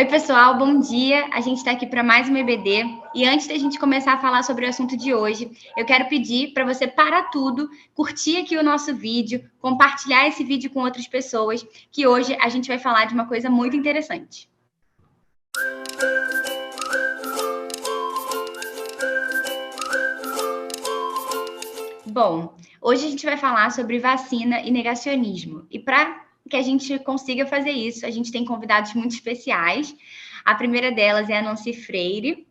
Oi, pessoal, bom dia. A gente está aqui para mais um EBD. E antes da gente começar a falar sobre o assunto de hoje, eu quero pedir para você parar tudo, curtir aqui o nosso vídeo, compartilhar esse vídeo com outras pessoas, que hoje a gente vai falar de uma coisa muito interessante. Bom, hoje a gente vai falar sobre vacina e negacionismo. E para que a gente consiga fazer isso, a gente tem convidados muito especiais. A primeira delas é a Nancy Freire.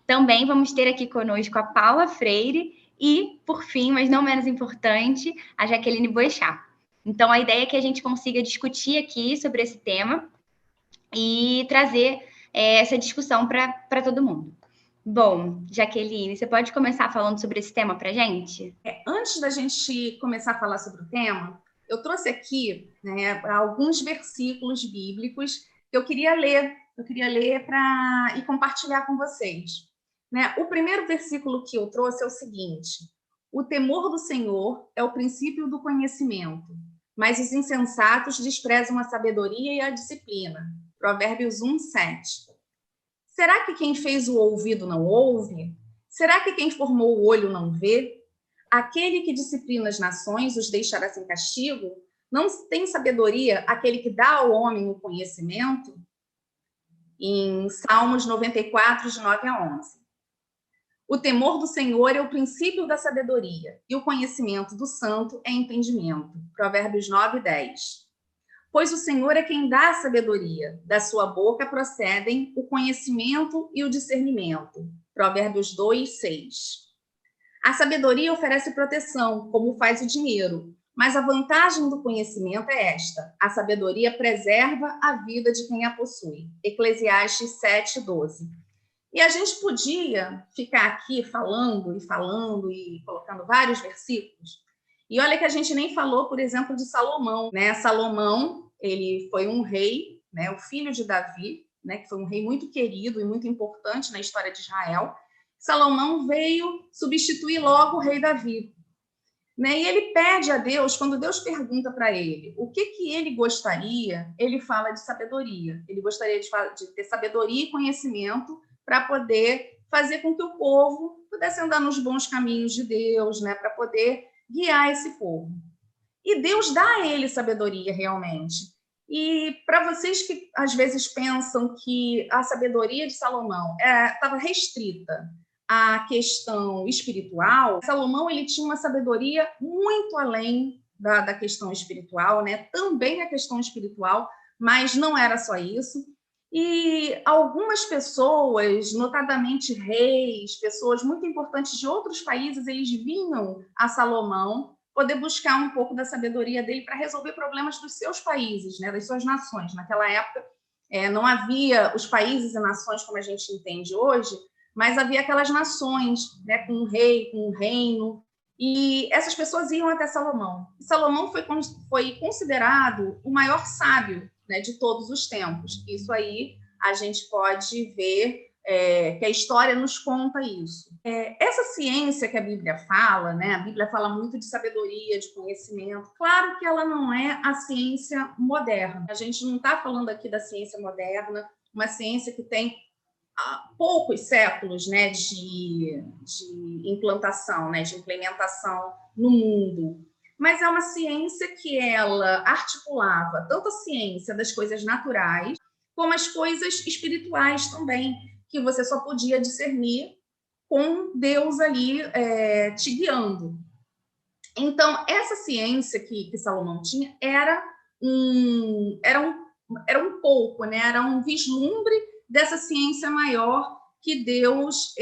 Também vamos ter aqui conosco a Paula Freire e, por fim, mas não menos importante, a Jaqueline Boechat. Então, a ideia é que a gente consiga discutir aqui sobre esse tema e trazer essa discussão para todo mundo. Bom, Jaqueline, você pode começar falando sobre esse tema para a gente? Antes da gente começar a falar sobre o tema, eu trouxe aqui alguns versículos bíblicos que eu queria ler e compartilhar com vocês. O primeiro versículo que eu trouxe é o seguinte: o temor do Senhor é o princípio do conhecimento, mas os insensatos desprezam a sabedoria e a disciplina. Provérbios 1:7. Será que quem fez o ouvido não ouve? Será que quem formou o olho não vê? Aquele que disciplina as nações os deixará sem castigo? Não tem sabedoria aquele que dá ao homem o conhecimento? Em Salmos 94, de 9 a 11. O temor do Senhor é o princípio da sabedoria, e o conhecimento do santo é entendimento. Provérbios 9, 10. Pois o Senhor é quem dá a sabedoria, da sua boca procedem o conhecimento e o discernimento. Provérbios 2, 6. A sabedoria oferece proteção, como faz o dinheiro, mas a vantagem do conhecimento é esta: a sabedoria preserva a vida de quem a possui. Eclesiastes 7, 12. E a gente podia ficar aqui falando e colocando vários versículos. E olha que a gente nem falou, por exemplo, de Salomão. Salomão, ele foi um rei, o filho de Davi, que foi um rei muito querido e muito importante na história de Israel. Salomão veio substituir logo o rei Davi. E ele pede a Deus, quando Deus pergunta para ele o que ele gostaria, ele fala de sabedoria. Ele gostaria de ter sabedoria e conhecimento para poder fazer com que o povo pudesse andar nos bons caminhos de Deus, para poder guiar esse povo. E Deus dá a ele sabedoria realmente. E para vocês que às vezes pensam que a sabedoria de Salomão estava restrita à questão espiritual, Salomão ele tinha uma sabedoria muito além da questão espiritual, também a questão espiritual, mas não era só isso. E algumas pessoas, notadamente reis, pessoas muito importantes de outros países, eles vinham a Salomão poder buscar um pouco da sabedoria dele para resolver problemas dos seus países, das suas nações. Naquela época, não havia os países e nações como a gente entende hoje, mas havia aquelas nações, com um rei, com um reino, e essas pessoas iam até Salomão. E Salomão foi considerado o maior sábio de todos os tempos. Isso aí a gente pode ver que a história nos conta isso. Essa ciência que a Bíblia fala, a Bíblia fala muito de sabedoria, de conhecimento. Claro que ela não é a ciência moderna. A gente não está falando aqui da ciência moderna, uma ciência que tem poucos séculos de implantação, de implementação no mundo. Mas é uma ciência que ela articulava tanto a ciência das coisas naturais, como as coisas espirituais também, que você só podia discernir com Deus ali te guiando. Então, essa ciência que Salomão tinha era um pouco, era um vislumbre dessa ciência maior que Deus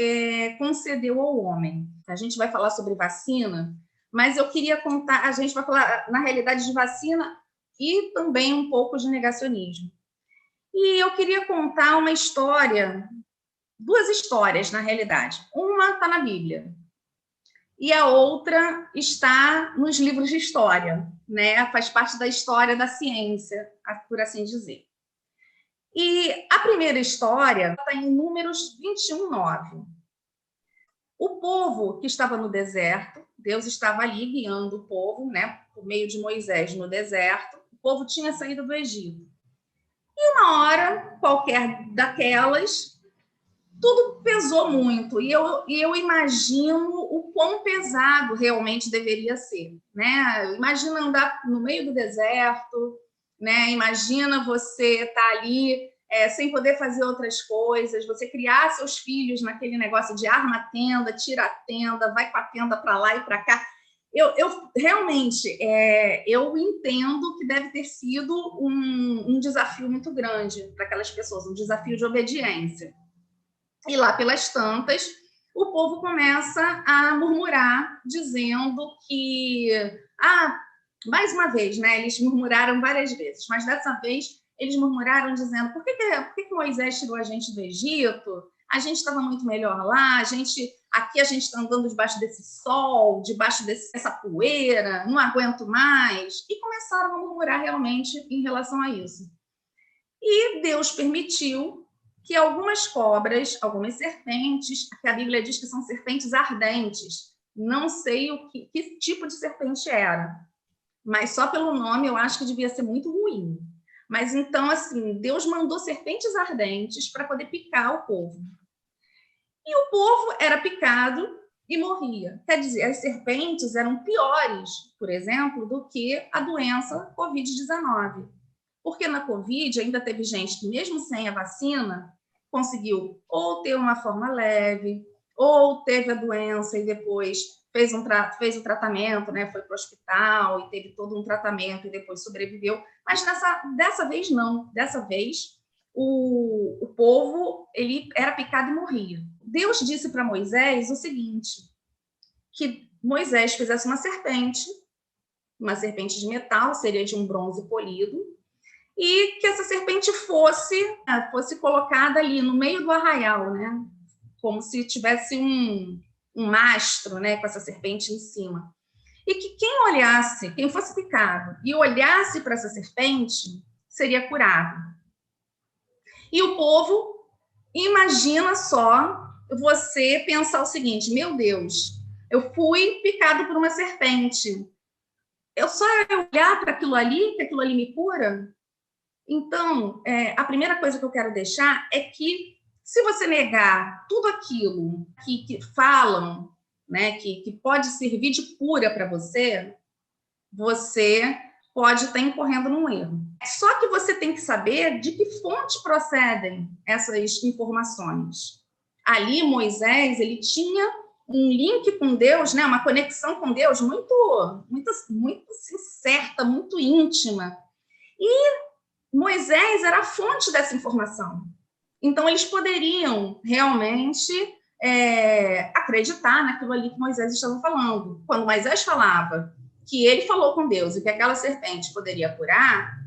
concedeu ao homem. A gente vai falar sobre vacina, mas eu queria contar, a gente vai falar, na realidade, de vacina e também um pouco de negacionismo. E eu queria contar uma história, duas histórias, na realidade. Uma está na Bíblia e a outra está nos livros de história, faz parte da história da ciência, por assim dizer. E a primeira história está em Números 21, 9. O povo que estava no deserto, Deus estava ali guiando o povo, por meio de Moisés no deserto. O povo tinha saído do Egito. E uma hora qualquer daquelas, tudo pesou muito, e eu imagino o quão pesado realmente deveria ser, né? Imagina andar no meio do deserto, né? Imagina você estar ali sem poder fazer outras coisas, você criar seus filhos naquele negócio de arma a tenda, tira a tenda, vai com a tenda para lá e para cá. Eu realmente eu entendo que deve ter sido um desafio muito grande para aquelas pessoas, um desafio de obediência. E lá pelas tantas, o povo começa a murmurar, dizendo que, mais uma vez, né? Eles murmuraram várias vezes, mas dessa vez eles murmuraram dizendo: por que Moisés tirou a gente do Egito? A gente estava muito melhor lá, aqui a gente está andando debaixo desse sol, debaixo dessa poeira, não aguento mais. E começaram a murmurar realmente em relação a isso. E Deus permitiu que algumas cobras, algumas serpentes, que a Bíblia diz que são serpentes ardentes, não sei que tipo de serpente era, mas só pelo nome eu acho que devia ser muito ruim. Mas então, assim, Deus mandou serpentes ardentes para poder picar o povo. E o povo era picado e morria. Quer dizer, as serpentes eram piores, por exemplo, do que a doença Covid-19. Porque na Covid ainda teve gente que, mesmo sem a vacina, conseguiu ou ter uma forma leve, ou teve a doença e depois fez o tratamento, né? Foi para o hospital e teve todo um tratamento e depois sobreviveu. Mas dessa vez não. Dessa vez o povo ele era picado e morria. Deus disse para Moisés o seguinte, que Moisés fizesse uma serpente de metal, seria de um bronze polido, e que essa serpente fosse colocada ali no meio do arraial, né? Como se tivesse um mastro, né? Com essa serpente em cima. E que quem fosse picado e olhasse para essa serpente, seria curado. E o povo, imagina só você pensar o seguinte: meu Deus, eu fui picado por uma serpente. Eu só olhar para aquilo ali, que aquilo ali me cura? Então, a primeira coisa que eu quero deixar é que, se você negar tudo aquilo que falam, né, que pode servir de cura para você, você pode estar incorrendo num erro. Só que você tem que saber de que fonte procedem essas informações. Ali, Moisés, ele tinha um link com Deus, né, uma conexão com Deus muito, muito, muito certa, muito íntima. E Moisés era a fonte dessa informação. Então, eles poderiam realmente acreditar naquilo ali que Moisés estava falando. Quando Moisés falava que ele falou com Deus e que aquela serpente poderia curar,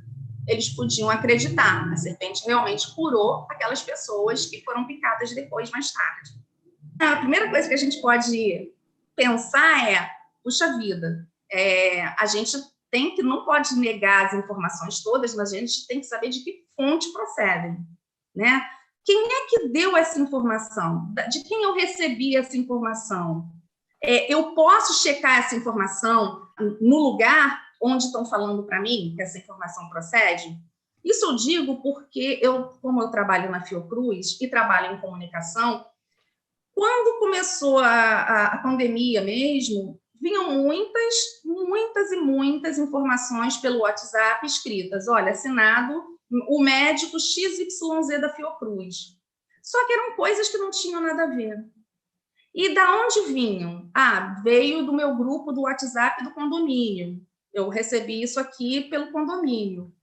eles podiam acreditar. A serpente realmente curou aquelas pessoas que foram picadas depois, mais tarde. A primeira coisa que a gente pode pensar é, puxa vida, a gente não pode negar as informações todas, mas a gente tem que saber de que fonte procedem, né? Quem é que deu essa informação? De quem eu recebi essa informação? Eu posso checar essa informação no lugar onde estão falando para mim que essa informação procede? Isso eu digo porque como eu trabalho na Fiocruz e trabalho em comunicação, quando começou a pandemia mesmo, vinham muitas informações pelo WhatsApp escritas. Olha, assinado o médico XYZ da Fiocruz. Só que eram coisas que não tinham nada a ver. E da onde vinham? Veio do meu grupo do WhatsApp do condomínio. Eu recebi isso aqui pelo condomínio.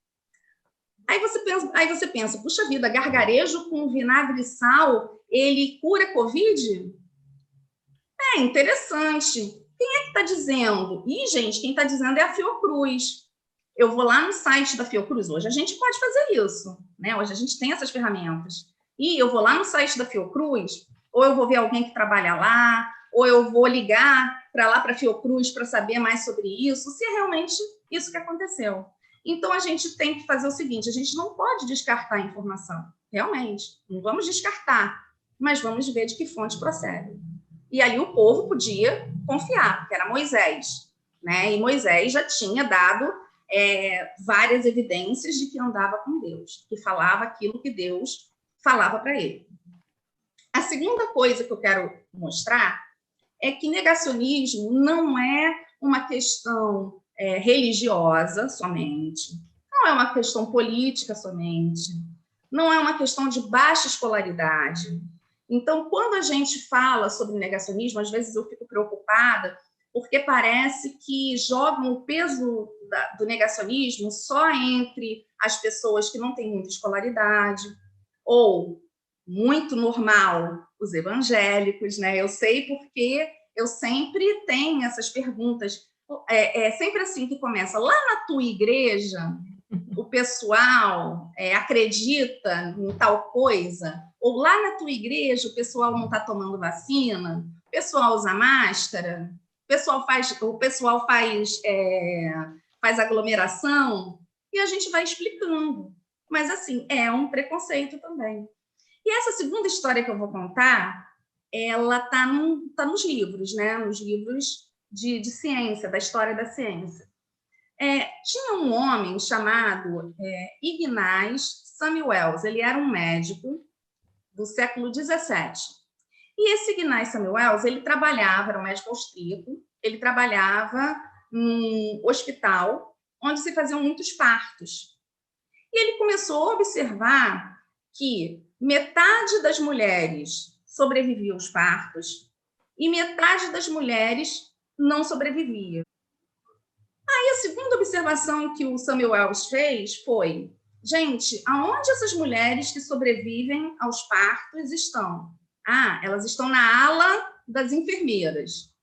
Aí você pensa, puxa vida, gargarejo com vinagre e sal, ele cura Covid? É interessante. Quem é que está dizendo? Gente, quem está dizendo é a Fiocruz. Eu vou lá no site da Fiocruz. Hoje a gente pode fazer isso, né? Hoje a gente tem essas ferramentas. E eu vou lá no site da Fiocruz, ou eu vou ver alguém que trabalha lá, ou eu vou ligar para a Fiocruz para saber mais sobre isso, se é realmente isso que aconteceu. Então, a gente tem que fazer o seguinte, a gente não pode descartar a informação, realmente. Não vamos descartar, mas vamos ver de que fonte procede. E aí o povo podia confiar, porque era Moisés, né? E Moisés já tinha dado várias evidências de que andava com Deus, que falava aquilo que Deus falava para ele. A segunda coisa que eu quero mostrar é que negacionismo não é uma questão religiosa somente, não é uma questão política somente, não é uma questão de baixa escolaridade. Então, quando a gente fala sobre negacionismo, às vezes eu fico preocupada, porque parece que jogam o peso do negacionismo só entre as pessoas que não têm muita escolaridade, ou, muito normal, os evangélicos, né? Eu sei porque eu sempre tenho essas perguntas. É sempre assim que começa. Lá na tua igreja, o pessoal acredita em tal coisa? Ou lá na tua igreja, o pessoal não está tomando vacina? O pessoal usa máscara? O pessoal faz aglomeração? E a gente vai explicando. Mas, assim, é um preconceito também. E essa segunda história que eu vou contar, ela está nos livros, né? Nos livros de ciência, da história da ciência. Tinha um homem chamado Ignaz Samuels, ele era um médico do século XVII. E esse Ignaz Samuels, ele trabalhava, era um médico austríaco, ele trabalhava num hospital onde se faziam muitos partos. E ele começou a observar que metade das mulheres sobrevivia aos partos e metade das mulheres não sobrevivia. Aí a segunda observação que o Samuels fez foi: gente, aonde essas mulheres que sobrevivem aos partos estão? Elas estão na ala das enfermeiras.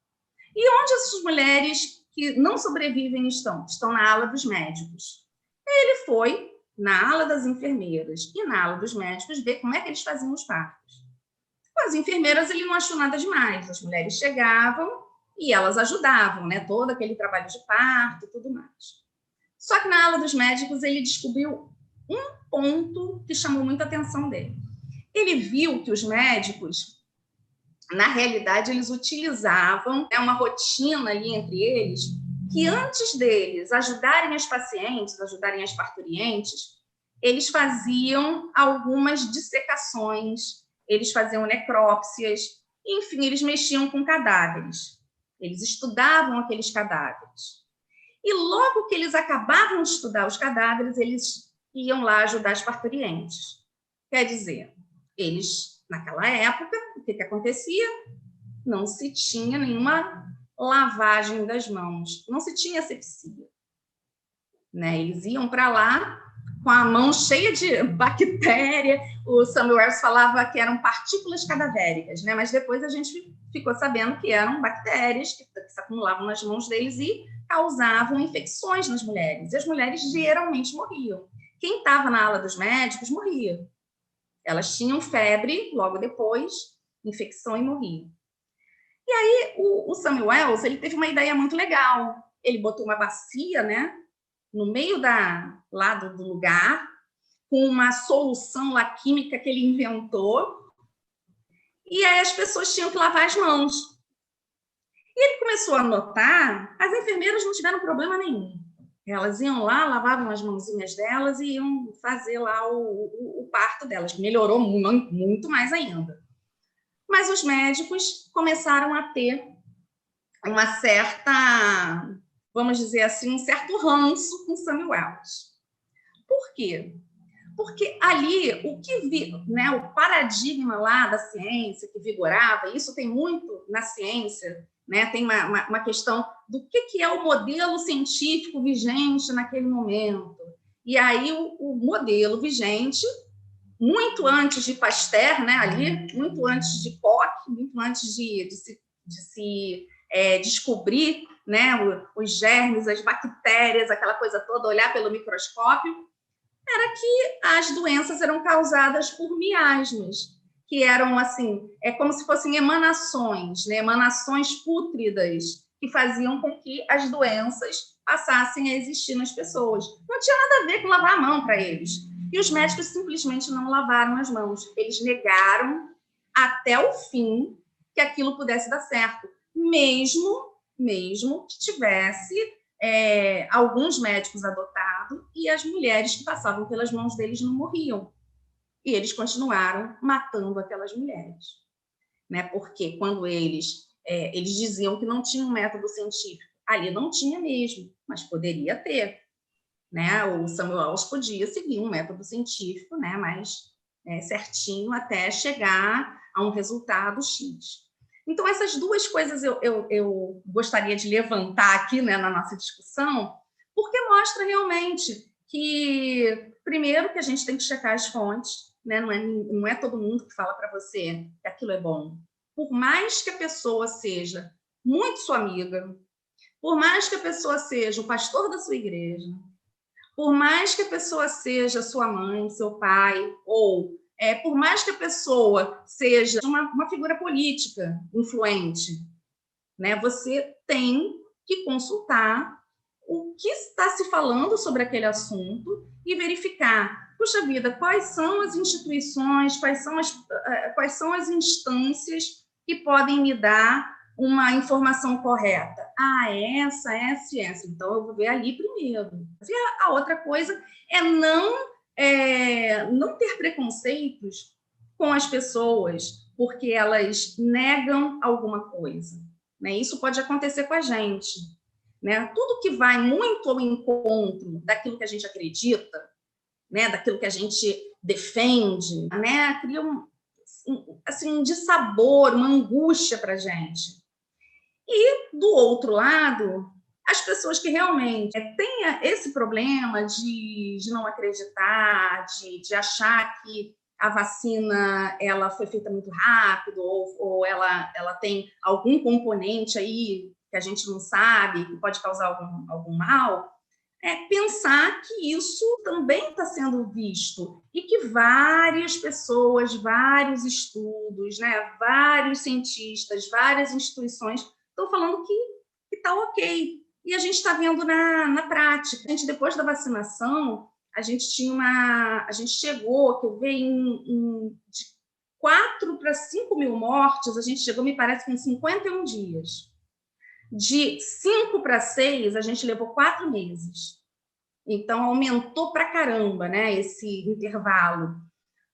E onde essas mulheres que não sobrevivem estão? Estão na ala dos médicos. Ele foi na ala das enfermeiras e na ala dos médicos ver como é que eles faziam os partos. Com as enfermeiras ele não achou nada demais. As mulheres chegavam e elas ajudavam, né? Todo aquele trabalho de parto e tudo mais. Só que na ala dos médicos ele descobriu um ponto que chamou muita atenção dele. Ele viu que os médicos, na realidade, eles utilizavam uma rotina ali entre eles, que antes deles ajudarem as pacientes, ajudarem as parturientes, eles faziam algumas dissecações, eles faziam necrópsias, enfim, eles mexiam com cadáveres. Eles estudavam aqueles cadáveres. E logo que eles acabavam de estudar os cadáveres, eles iam lá ajudar as parturientes. Quer dizer, eles, naquela época, o que acontecia? Não se tinha nenhuma lavagem das mãos, não se tinha asepsia. Né? Eles iam para lá com a mão cheia de bactéria. O Samuels falava que eram partículas cadavéricas, né? Mas depois a gente ficou sabendo que eram bactérias que se acumulavam nas mãos deles e causavam infecções nas mulheres. E as mulheres geralmente morriam. Quem estava na ala dos médicos morria. Elas tinham febre logo depois, infecção e morriam. E aí o Samuels, ele teve uma ideia muito legal. Ele botou uma bacia, né, no meio lá do lugar, com uma solução lá química que ele inventou, e aí as pessoas tinham que lavar as mãos. E ele começou a notar, as enfermeiras não tiveram problema nenhum. Elas iam lá, lavavam as mãozinhas delas e iam fazer lá o parto delas. Melhorou muito mais ainda. Mas os médicos começaram a ter uma certa, vamos dizer assim, um certo ranço com Samuels. Por quê? Porque ali o paradigma lá da ciência que vigorava, isso tem muito na ciência, né? Tem uma questão do que é o modelo científico vigente naquele momento. E aí o modelo vigente, muito antes de Pasteur, né? Ali, muito antes de Koch, muito antes de se descobrir, né? Os germes, as bactérias, aquela coisa toda, olhar pelo microscópio, era que as doenças eram causadas por miasmas, que eram assim, como se fossem emanações, né? Emanações pútridas, que faziam com que as doenças passassem a existir nas pessoas. Não tinha nada a ver com lavar a mão para eles. E os médicos simplesmente não lavaram as mãos. Eles negaram até o fim que aquilo pudesse dar certo, mesmo que tivesse alguns médicos adotados, e as mulheres que passavam pelas mãos deles não morriam. E eles continuaram matando aquelas mulheres, né? Porque quando eles diziam que não tinha um método científico, ali não tinha mesmo, mas poderia ter, né? O Samuel Alves podia seguir um método científico, né? Mais certinho até chegar a um resultado X. Então, essas duas coisas eu gostaria de levantar aqui, né, na nossa discussão, porque mostra realmente que, primeiro, que a gente tem que checar as fontes, né? Não é todo mundo que fala para você que aquilo é bom. Por mais que a pessoa seja muito sua amiga, por mais que a pessoa seja o pastor da sua igreja, por mais que a pessoa seja sua mãe, seu pai, ou por mais que a pessoa seja uma figura política influente, né? Você tem que consultar o que está se falando sobre aquele assunto e verificar, puxa vida, quais são as instituições, quais são as instâncias que podem me dar uma informação correta. Essa. Então, eu vou ver ali primeiro. E a outra coisa é não ter preconceitos com as pessoas porque elas negam alguma coisa, né? Isso pode acontecer com a gente, né? Tudo que vai muito ao encontro daquilo que a gente acredita, né? Daquilo que a gente defende, né? Cria um dissabor, uma angústia para a gente. E, do outro lado, as pessoas que realmente têm esse problema de não acreditar, de achar que a vacina ela foi feita muito rápido ou ela tem algum componente aí que a gente não sabe, que pode causar algum mal, pensar que isso também está sendo visto e que várias pessoas, vários estudos, né, vários cientistas, várias instituições estão falando que está ok. E a gente está vendo na prática. A gente, depois da vacinação, a gente chegou, que eu vi, de 4 para 5 mil mortes, a gente chegou, me parece, com 51 dias. De 5 para 6, a gente levou 4 meses. Então, aumentou para caramba, né, esse intervalo.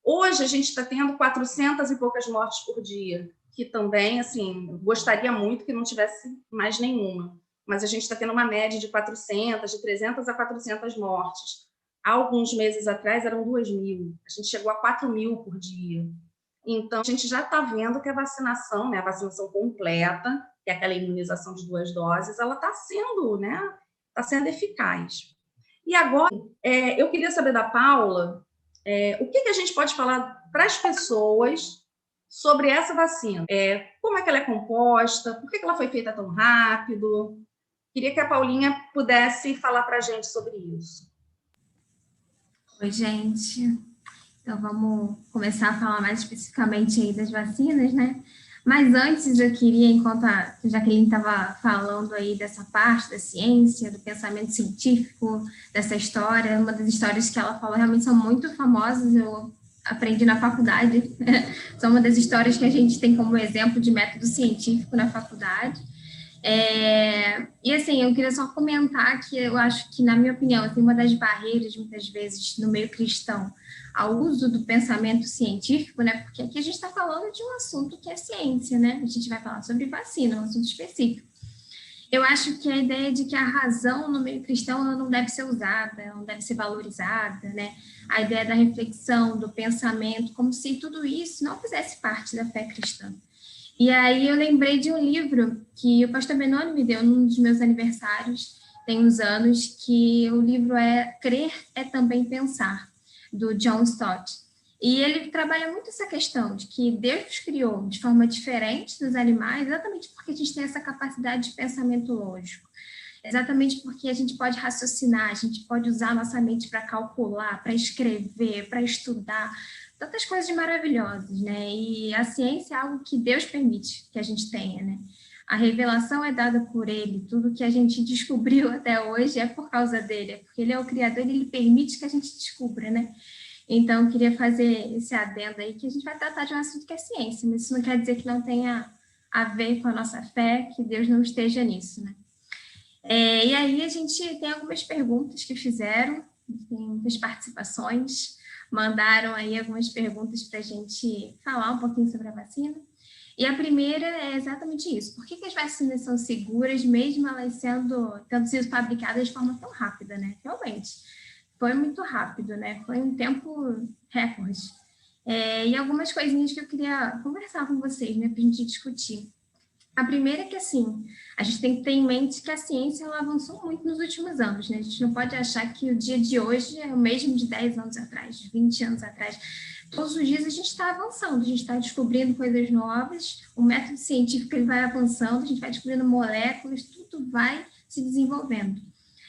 Hoje, a gente está tendo 400 e poucas mortes por dia, que também, assim, gostaria muito que não tivesse mais nenhuma. Mas a gente está tendo uma média de 400, de 300 a 400 mortes. Há alguns meses atrás, eram 2.000. A gente chegou a 4.000 por dia. Então, a gente já está vendo que a vacinação, né, a vacinação completa, que é aquela imunização de 2 doses, ela está sendo, né, eficaz. E agora, eu queria saber da Paula, o que a gente pode falar para as pessoas sobre essa vacina? Como é que ela é composta? Por que ela foi feita tão rápido? Queria que a Paulinha pudesse falar para a gente sobre isso. Oi, gente. Então, vamos começar a falar mais especificamente aí das vacinas, né? Mas antes, eu queria, enquanto a Jaqueline estava falando aí dessa parte da ciência, do pensamento científico, dessa história, uma das histórias que ela falou realmente são muito famosas, eu aprendi na faculdade, são uma das histórias que a gente tem como exemplo de método científico na faculdade. E assim, eu queria só comentar que eu acho que, na minha opinião, assim, uma das barreiras, muitas vezes, no meio cristão, ao uso do pensamento científico, né? Porque aqui a gente está falando de um assunto que é ciência, né? A gente vai falar sobre vacina, um assunto específico. Eu acho que a ideia de que a razão no meio cristão ela não deve ser usada, não deve ser valorizada, né? A ideia da reflexão, do pensamento, como se tudo isso não fizesse parte da fé cristã. E aí eu lembrei de um livro que o pastor Benoni me deu num dos meus aniversários, tem uns anos, que o livro é Crer é Também Pensar, do John Stott. E ele trabalha muito essa questão de que Deus nos criou de forma diferente dos animais, exatamente porque a gente tem essa capacidade de pensamento lógico. Exatamente porque a gente pode raciocinar, a gente pode usar a nossa mente para calcular, para escrever, para estudar, tantas coisas maravilhosas, né? E a ciência é algo que Deus permite que a gente tenha, né? A revelação é dada por Ele, tudo que a gente descobriu até hoje é por causa dele, é porque Ele é o Criador e Ele permite que a gente descubra, né? Então, eu queria fazer esse adendo aí, que a gente vai tratar de um assunto que é ciência, mas isso não quer dizer que não tenha a ver com a nossa fé, que Deus não esteja nisso, né? E aí a gente tem algumas perguntas que fizeram, tem muitas participações, mandaram aí algumas perguntas para a gente falar um pouquinho sobre a vacina. E a primeira é exatamente isso. Por que as vacinas são seguras, mesmo elas tendo sido fabricadas de forma tão rápida, né? Realmente, foi muito rápido, né? Foi um tempo recorde. E algumas coisinhas que eu queria conversar com vocês, né? Para a gente discutir. A primeira é que, assim, a gente tem que ter em mente que a ciência ela avançou muito nos últimos anos, né? A gente não pode achar que o dia de hoje é o mesmo de 10 anos atrás, de 20 anos atrás. Todos os dias a gente está avançando, a gente está descobrindo coisas novas, o método científico ele vai avançando, a gente vai descobrindo moléculas, tudo vai se desenvolvendo.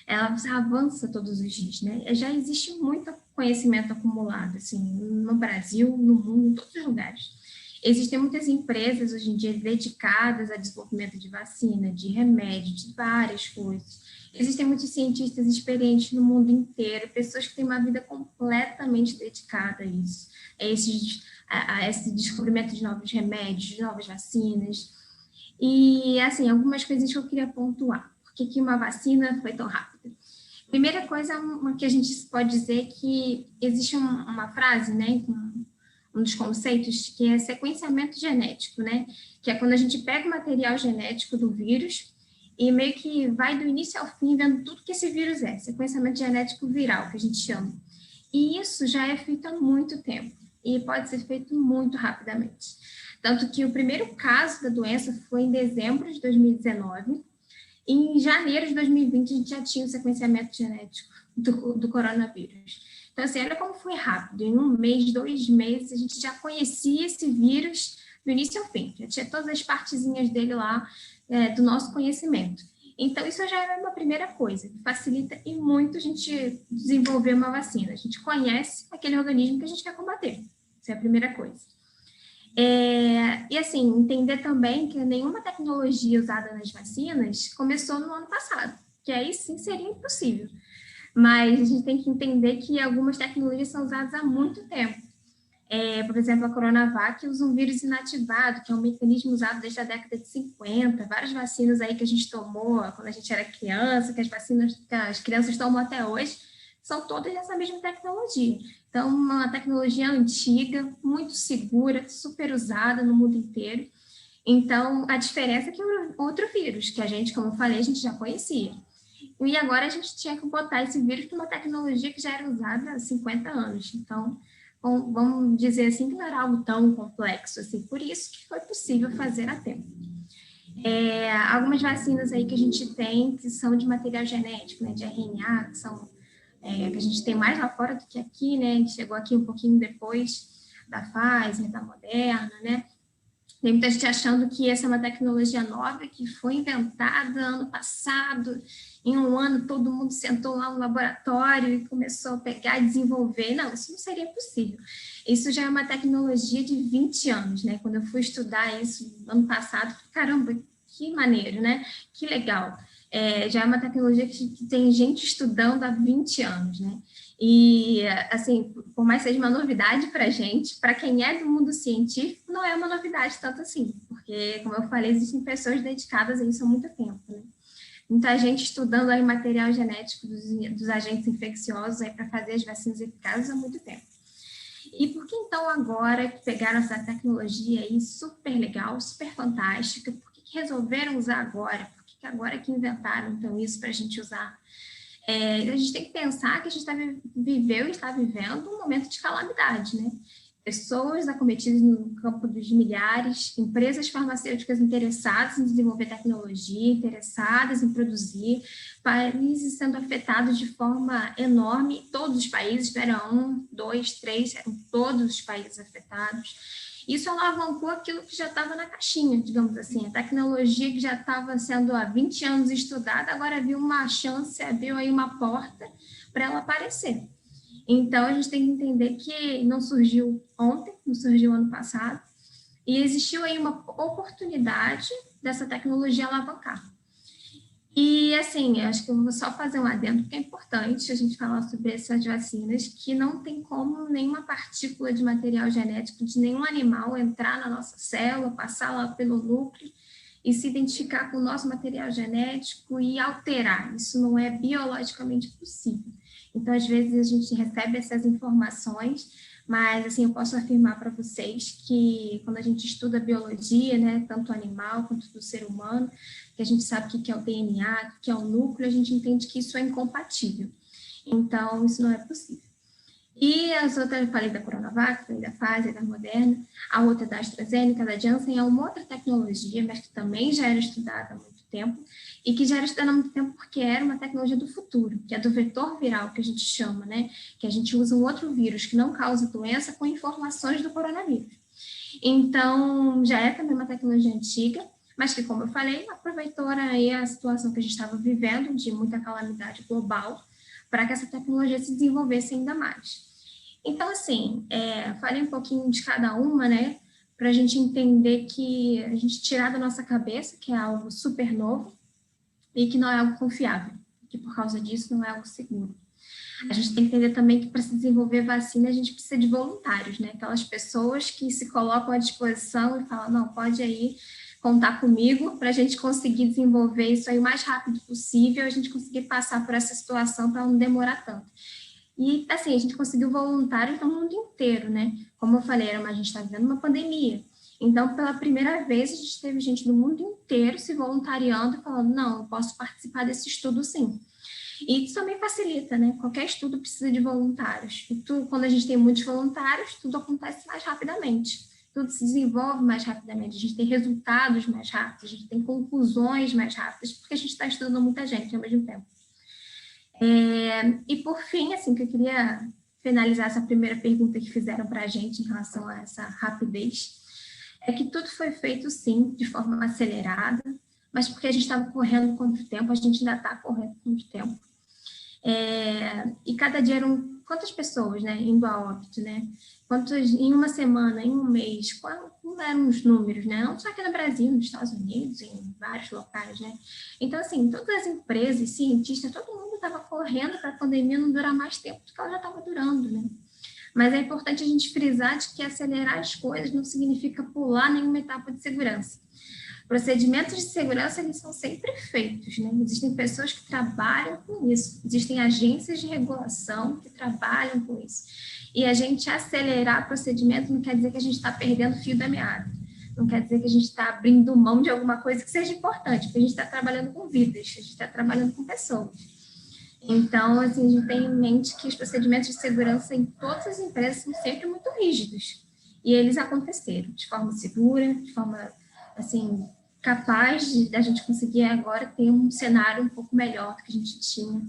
Ela avança todos os dias, né? Já existe muito conhecimento acumulado, assim, no Brasil, no mundo, em todos os lugares. Existem muitas empresas hoje em dia dedicadas ao desenvolvimento de vacina, de remédio, de várias coisas. Existem muitos cientistas experientes no mundo inteiro, pessoas que têm uma vida completamente dedicada a isso, a esse descobrimento de novos remédios, de novas vacinas. E, assim, algumas coisas que eu queria pontuar. Por que uma vacina foi tão rápida? Primeira coisa, uma que a gente pode dizer que existe uma frase, né, um dos conceitos, que é sequenciamento genético, né? Que é quando a gente pega o material genético do vírus e meio que vai do início ao fim vendo tudo que esse vírus é, sequenciamento genético viral, que a gente chama. E isso já é feito há muito tempo e pode ser feito muito rapidamente. Tanto que o primeiro caso da doença foi em dezembro de 2019, e em janeiro de 2020 a gente já tinha o sequenciamento genético do coronavírus. Então, assim, olha como foi rápido. Em 1 mês, 2 meses, a gente já conhecia esse vírus do início ao fim. Já tinha todas as partezinhas dele lá do nosso conhecimento. Então, isso já é uma primeira coisa. Facilita e muito a gente desenvolver uma vacina. A gente conhece aquele organismo que a gente quer combater. Essa é a primeira coisa. E, assim, entender também que nenhuma tecnologia usada nas vacinas começou no ano passado, que aí sim seria impossível. Mas a gente tem que entender que algumas tecnologias são usadas há muito tempo. Por exemplo, a Coronavac usa um vírus inativado, que é um mecanismo usado desde a década de 50, várias vacinas aí que a gente tomou quando a gente era criança, que as crianças tomam até hoje, são todas dessa mesma tecnologia. Então, uma tecnologia antiga, muito segura, super usada no mundo inteiro. Então, a diferença é que é outro vírus, que a gente, como eu falei, a gente já conhecia. E agora a gente tinha que botar esse vírus para uma tecnologia que já era usada há 50 anos. Então, vamos dizer assim, que não era algo tão complexo assim. Por isso que foi possível fazer a tempo. Algumas vacinas aí que a gente tem, que são de material genético, né, de RNA, que a gente tem mais lá fora do que aqui, né? A gente chegou aqui um pouquinho depois da Pfizer, da Moderna, né? Tem muita gente achando que essa é uma tecnologia nova que foi inventada ano passado. Em 1 ano, todo mundo sentou lá no laboratório e começou a pegar e desenvolver. Não, isso não seria possível. Isso já é uma tecnologia de 20 anos, né? Quando eu fui estudar isso ano passado, caramba, que maneiro, né? Que legal. Já é uma tecnologia que tem gente estudando há 20 anos, né? E, assim, por mais que seja uma novidade para a gente, para quem é do mundo científico, não é uma novidade tanto assim, porque, como eu falei, existem pessoas dedicadas a isso há muito tempo, né? Muita gente estudando aí material genético dos agentes infecciosos para fazer as vacinas eficazes há muito tempo. E por que, então, agora que pegaram essa tecnologia aí super legal, super fantástica, por que resolveram usar agora? Por que agora que inventaram, então, isso para a gente usar? A gente tem que pensar que a gente viveu e está vivendo um momento de calamidade, né? Pessoas acometidas no campo dos milhares, empresas farmacêuticas interessadas em desenvolver tecnologia, interessadas em produzir, países sendo afetados de forma enorme, todos os países, não era 1, 2, 3, eram todos os países afetados. Isso alavancou aquilo que já estava na caixinha, digamos assim, a tecnologia que já estava sendo há 20 anos estudada, agora viu uma chance, abriu aí uma porta para ela aparecer. Então, a gente tem que entender que não surgiu ontem, não surgiu ano passado, e existiu aí uma oportunidade dessa tecnologia alavancar. E, assim, acho que eu vou só fazer um adendo, porque é importante a gente falar sobre essas vacinas, que não tem como nenhuma partícula de material genético de nenhum animal entrar na nossa célula, passar lá pelo núcleo e se identificar com o nosso material genético e alterar. Isso não é biologicamente possível. Então, às vezes, a gente recebe essas informações, mas, assim, eu posso afirmar para vocês que quando a gente estuda biologia, né, tanto animal quanto do ser humano, que a gente sabe o que é o DNA, o que é o núcleo, a gente entende que isso é incompatível. Então, isso não é possível. E as outras, eu falei da Coronavac, falei da Pfizer, da Moderna, a outra da AstraZeneca, da Janssen, é uma outra tecnologia, mas que também já era estudada há muito tempo, e que já era estudada há muito tempo porque era uma tecnologia do futuro, que é do vetor viral, que a gente chama, né? Que a gente usa um outro vírus que não causa doença com informações do coronavírus. Então, já é também uma tecnologia antiga, mas que, como eu falei, aproveitou aí a situação que a gente estava vivendo, de muita calamidade global, para que essa tecnologia se desenvolvesse ainda mais. Então, assim, falei um pouquinho de cada uma, né, para a gente entender que a gente tirar da nossa cabeça que é algo super novo e que não é algo confiável, que por causa disso não é algo seguro. A gente tem que entender também que para se desenvolver vacina a gente precisa de voluntários, né, aquelas pessoas que se colocam à disposição e falam, não, pode aí contar comigo para a gente conseguir desenvolver isso aí o mais rápido possível, a gente conseguir passar por essa situação para não demorar tanto. E, assim, a gente conseguiu voluntários no mundo inteiro, né? Como eu falei, a gente está vivendo uma pandemia. Então, pela primeira vez, a gente teve gente do mundo inteiro se voluntariando e falando, não, eu posso participar desse estudo sim. E isso também facilita, né? Qualquer estudo precisa de voluntários. E quando a gente tem muitos voluntários, tudo acontece mais rapidamente. Tudo se desenvolve mais rapidamente. A gente tem resultados mais rápidos, a gente tem conclusões mais rápidas, porque a gente está estudando muita gente ao mesmo tempo. E por fim, assim, que eu queria finalizar essa primeira pergunta que fizeram para a gente em relação a essa rapidez, é que tudo foi feito, sim, de forma acelerada, mas porque a gente estava correndo contra o tempo, a gente ainda está correndo contra o tempo. E cada dia eram quantas pessoas, né, indo a óbito, né? Quantos em uma semana, em um mês, quais eram os números, né? Não só aqui no Brasil, nos Estados Unidos, em vários locais, né? Então, assim, todas as empresas, cientistas, todo mundo estava correndo para a pandemia não durar mais tempo do que ela já estava durando, né? Mas é importante a gente frisar de que acelerar as coisas não significa pular nenhuma etapa de segurança. Procedimentos de segurança, eles são sempre feitos, né? Existem pessoas que trabalham com isso, existem agências de regulação que trabalham com isso. E a gente acelerar procedimento não quer dizer que a gente está perdendo o fio da meada, não quer dizer que a gente está abrindo mão de alguma coisa que seja importante, porque a gente está trabalhando com vidas, a gente está trabalhando com pessoas. Então, assim, a gente tem em mente que os procedimentos de segurança em todas as empresas são sempre muito rígidos, e eles aconteceram de forma segura, de forma, assim, capaz da gente conseguir agora ter um cenário um pouco melhor do que a gente tinha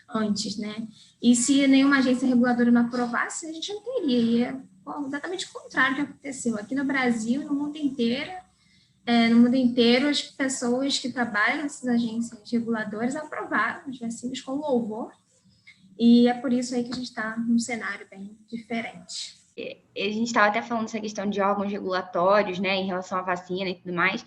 antes, né? E se nenhuma agência reguladora não aprovasse, a gente não teria. Exatamente o contrário que aconteceu. Aqui no Brasil, no mundo inteiro, as pessoas que trabalham nessas agências reguladoras aprovaram as vacinas com louvor, e é por isso aí que a gente está num cenário bem diferente. A gente estava até falando dessa questão de órgãos regulatórios, né, em relação à vacina e tudo mais,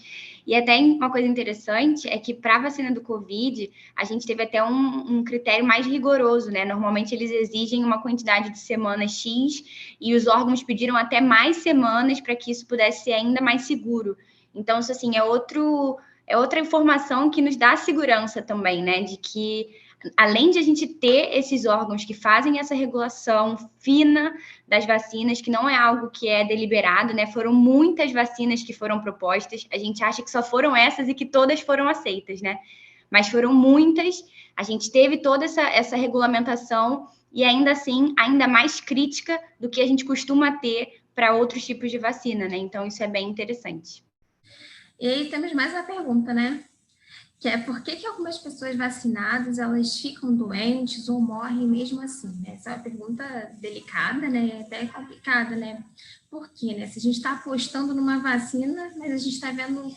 e até uma coisa interessante é que para a vacina do Covid, a gente teve até um critério mais rigoroso, né, normalmente eles exigem uma quantidade de semanas X, e os órgãos pediram até mais semanas para que isso pudesse ser ainda mais seguro. Então, isso, assim, é outra informação que nos dá segurança também, né, de que além de a gente ter esses órgãos que fazem essa regulação fina das vacinas, que não é algo que é deliberado, né? Foram muitas vacinas que foram propostas. A gente acha que só foram essas e que todas foram aceitas, né? Mas foram muitas. A gente teve toda essa regulamentação e ainda assim, ainda mais crítica do que a gente costuma ter para outros tipos de vacina, né? Então, isso é bem interessante. E aí temos mais uma pergunta, né? Que é por que algumas pessoas vacinadas, elas ficam doentes ou morrem mesmo assim, né? Essa é uma pergunta delicada, né? E até complicada, né? Por quê, né? Se a gente está apostando numa vacina, mas a gente está vendo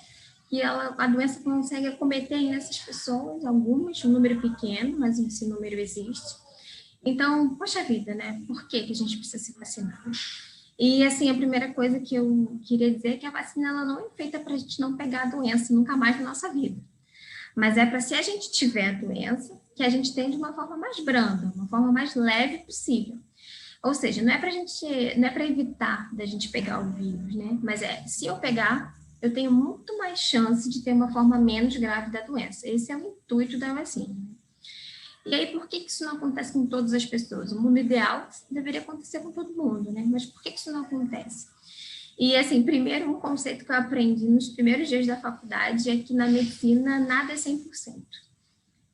que a doença consegue acometer essas pessoas, algumas, um número pequeno, mas esse número existe. Então, poxa vida, né? Por que a gente precisa se vacinar? E, assim, a primeira coisa que eu queria dizer é que a vacina ela não é feita para a gente não pegar a doença nunca mais na nossa vida. Mas é para, se a gente tiver a doença, que a gente tenha de uma forma mais branda, uma forma mais leve possível. Ou seja, não é para evitar da gente pegar o vírus, né? Mas se eu pegar, eu tenho muito mais chance de ter uma forma menos grave da doença. Esse é o intuito da vacina. E aí, por que isso não acontece com todas as pessoas? O mundo ideal deveria acontecer com todo mundo, né? Mas por que isso não acontece? E, assim, primeiro, um conceito que eu aprendi nos primeiros dias da faculdade é que na medicina nada é 100%.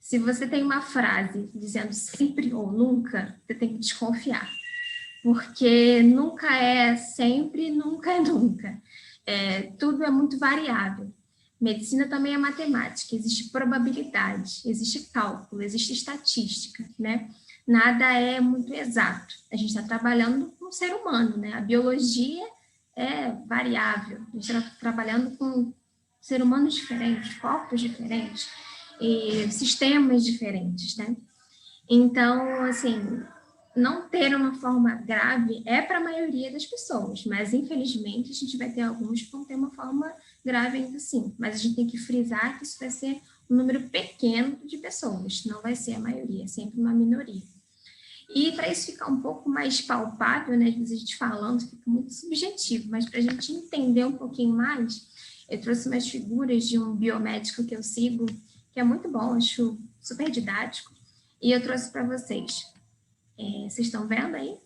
Se você tem uma frase dizendo sempre ou nunca, você tem que desconfiar. Porque nunca é sempre, nunca é nunca. Tudo é muito variável. Medicina também é matemática, existe probabilidade, existe cálculo, existe estatística, né? Nada é muito exato. A gente está trabalhando com o ser humano, né? A biologia é variável. A gente está trabalhando com seres humanos diferentes, corpos diferentes e sistemas diferentes, né? Então, assim, não ter uma forma grave é para a maioria das pessoas, mas infelizmente a gente vai ter alguns que vão ter uma forma grave ainda assim. Mas a gente tem que frisar que isso vai ser um número pequeno de pessoas, não vai ser a maioria, é sempre uma minoria. E para isso ficar um pouco mais palpável, né, às vezes a gente falando fica muito subjetivo, mas para a gente entender um pouquinho mais, eu trouxe umas figuras de um biomédico que eu sigo, que é muito bom, acho super didático, e eu trouxe para vocês. Vocês estão vendo aí?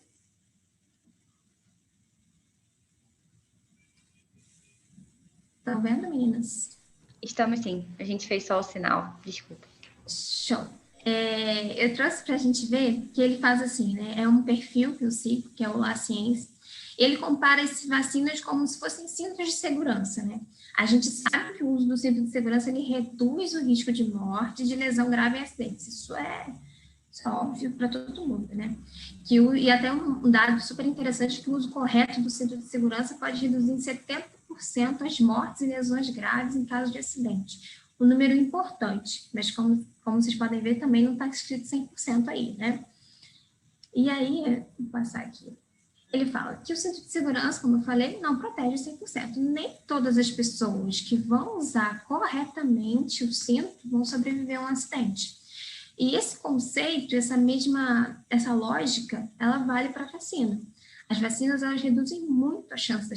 Estão vendo, meninas? Estamos sim. A gente fez só o sinal. Desculpa. Show. Eu trouxe para a gente ver que ele faz assim, né? É um perfil que eu sigo, que é o La Ciência. Ele compara essas vacinas como se fossem cintos de segurança, né? A gente sabe que o uso do cinto de segurança ele reduz o risco de morte, de lesão grave e acidentes. Isso é óbvio para todo mundo, né? E até um dado super interessante que o uso correto do cinto de segurança pode reduzir em 70% as mortes e lesões graves em caso de acidente. Um número importante, mas como vocês podem ver, também não está escrito 100% aí, né? E aí, vou passar aqui. Ele fala que o cinto de segurança, como eu falei, não protege 100%. Nem todas as pessoas que vão usar corretamente o cinto vão sobreviver a um acidente. E esse conceito, essa lógica, ela vale para a vacina. As vacinas, elas reduzem muito a chance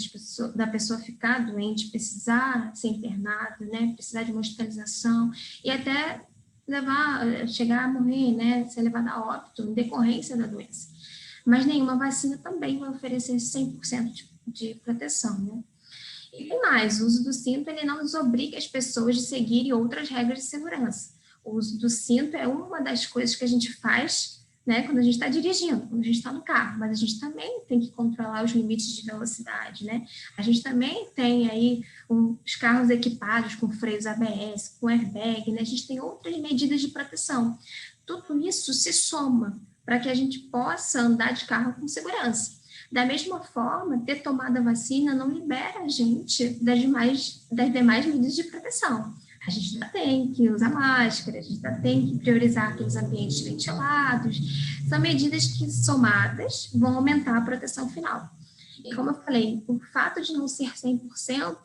da pessoa ficar doente, precisar ser internada, né, precisar de uma hospitalização e até chegar a morrer, né, ser levada a óbito em decorrência da doença. Mas nenhuma vacina também vai oferecer 100% de proteção, né? E tem mais, o uso do cinto, ele não desobriga as pessoas de seguirem outras regras de segurança. O uso do cinto é uma das coisas que a gente faz, né, quando a gente está dirigindo, quando a gente está no carro, mas a gente também tem que controlar os limites de velocidade, né? A gente também tem aí os carros equipados com freios ABS, com airbag, né? A gente tem outras medidas de proteção. Tudo isso se soma para que a gente possa andar de carro com segurança. Da mesma forma, ter tomado a vacina não libera a gente das demais medidas de proteção. A gente ainda tem que usar máscara, a gente ainda tem que priorizar aqueles ambientes ventilados. São medidas que, somadas, vão aumentar a proteção final. E como eu falei, o fato de não ser 100%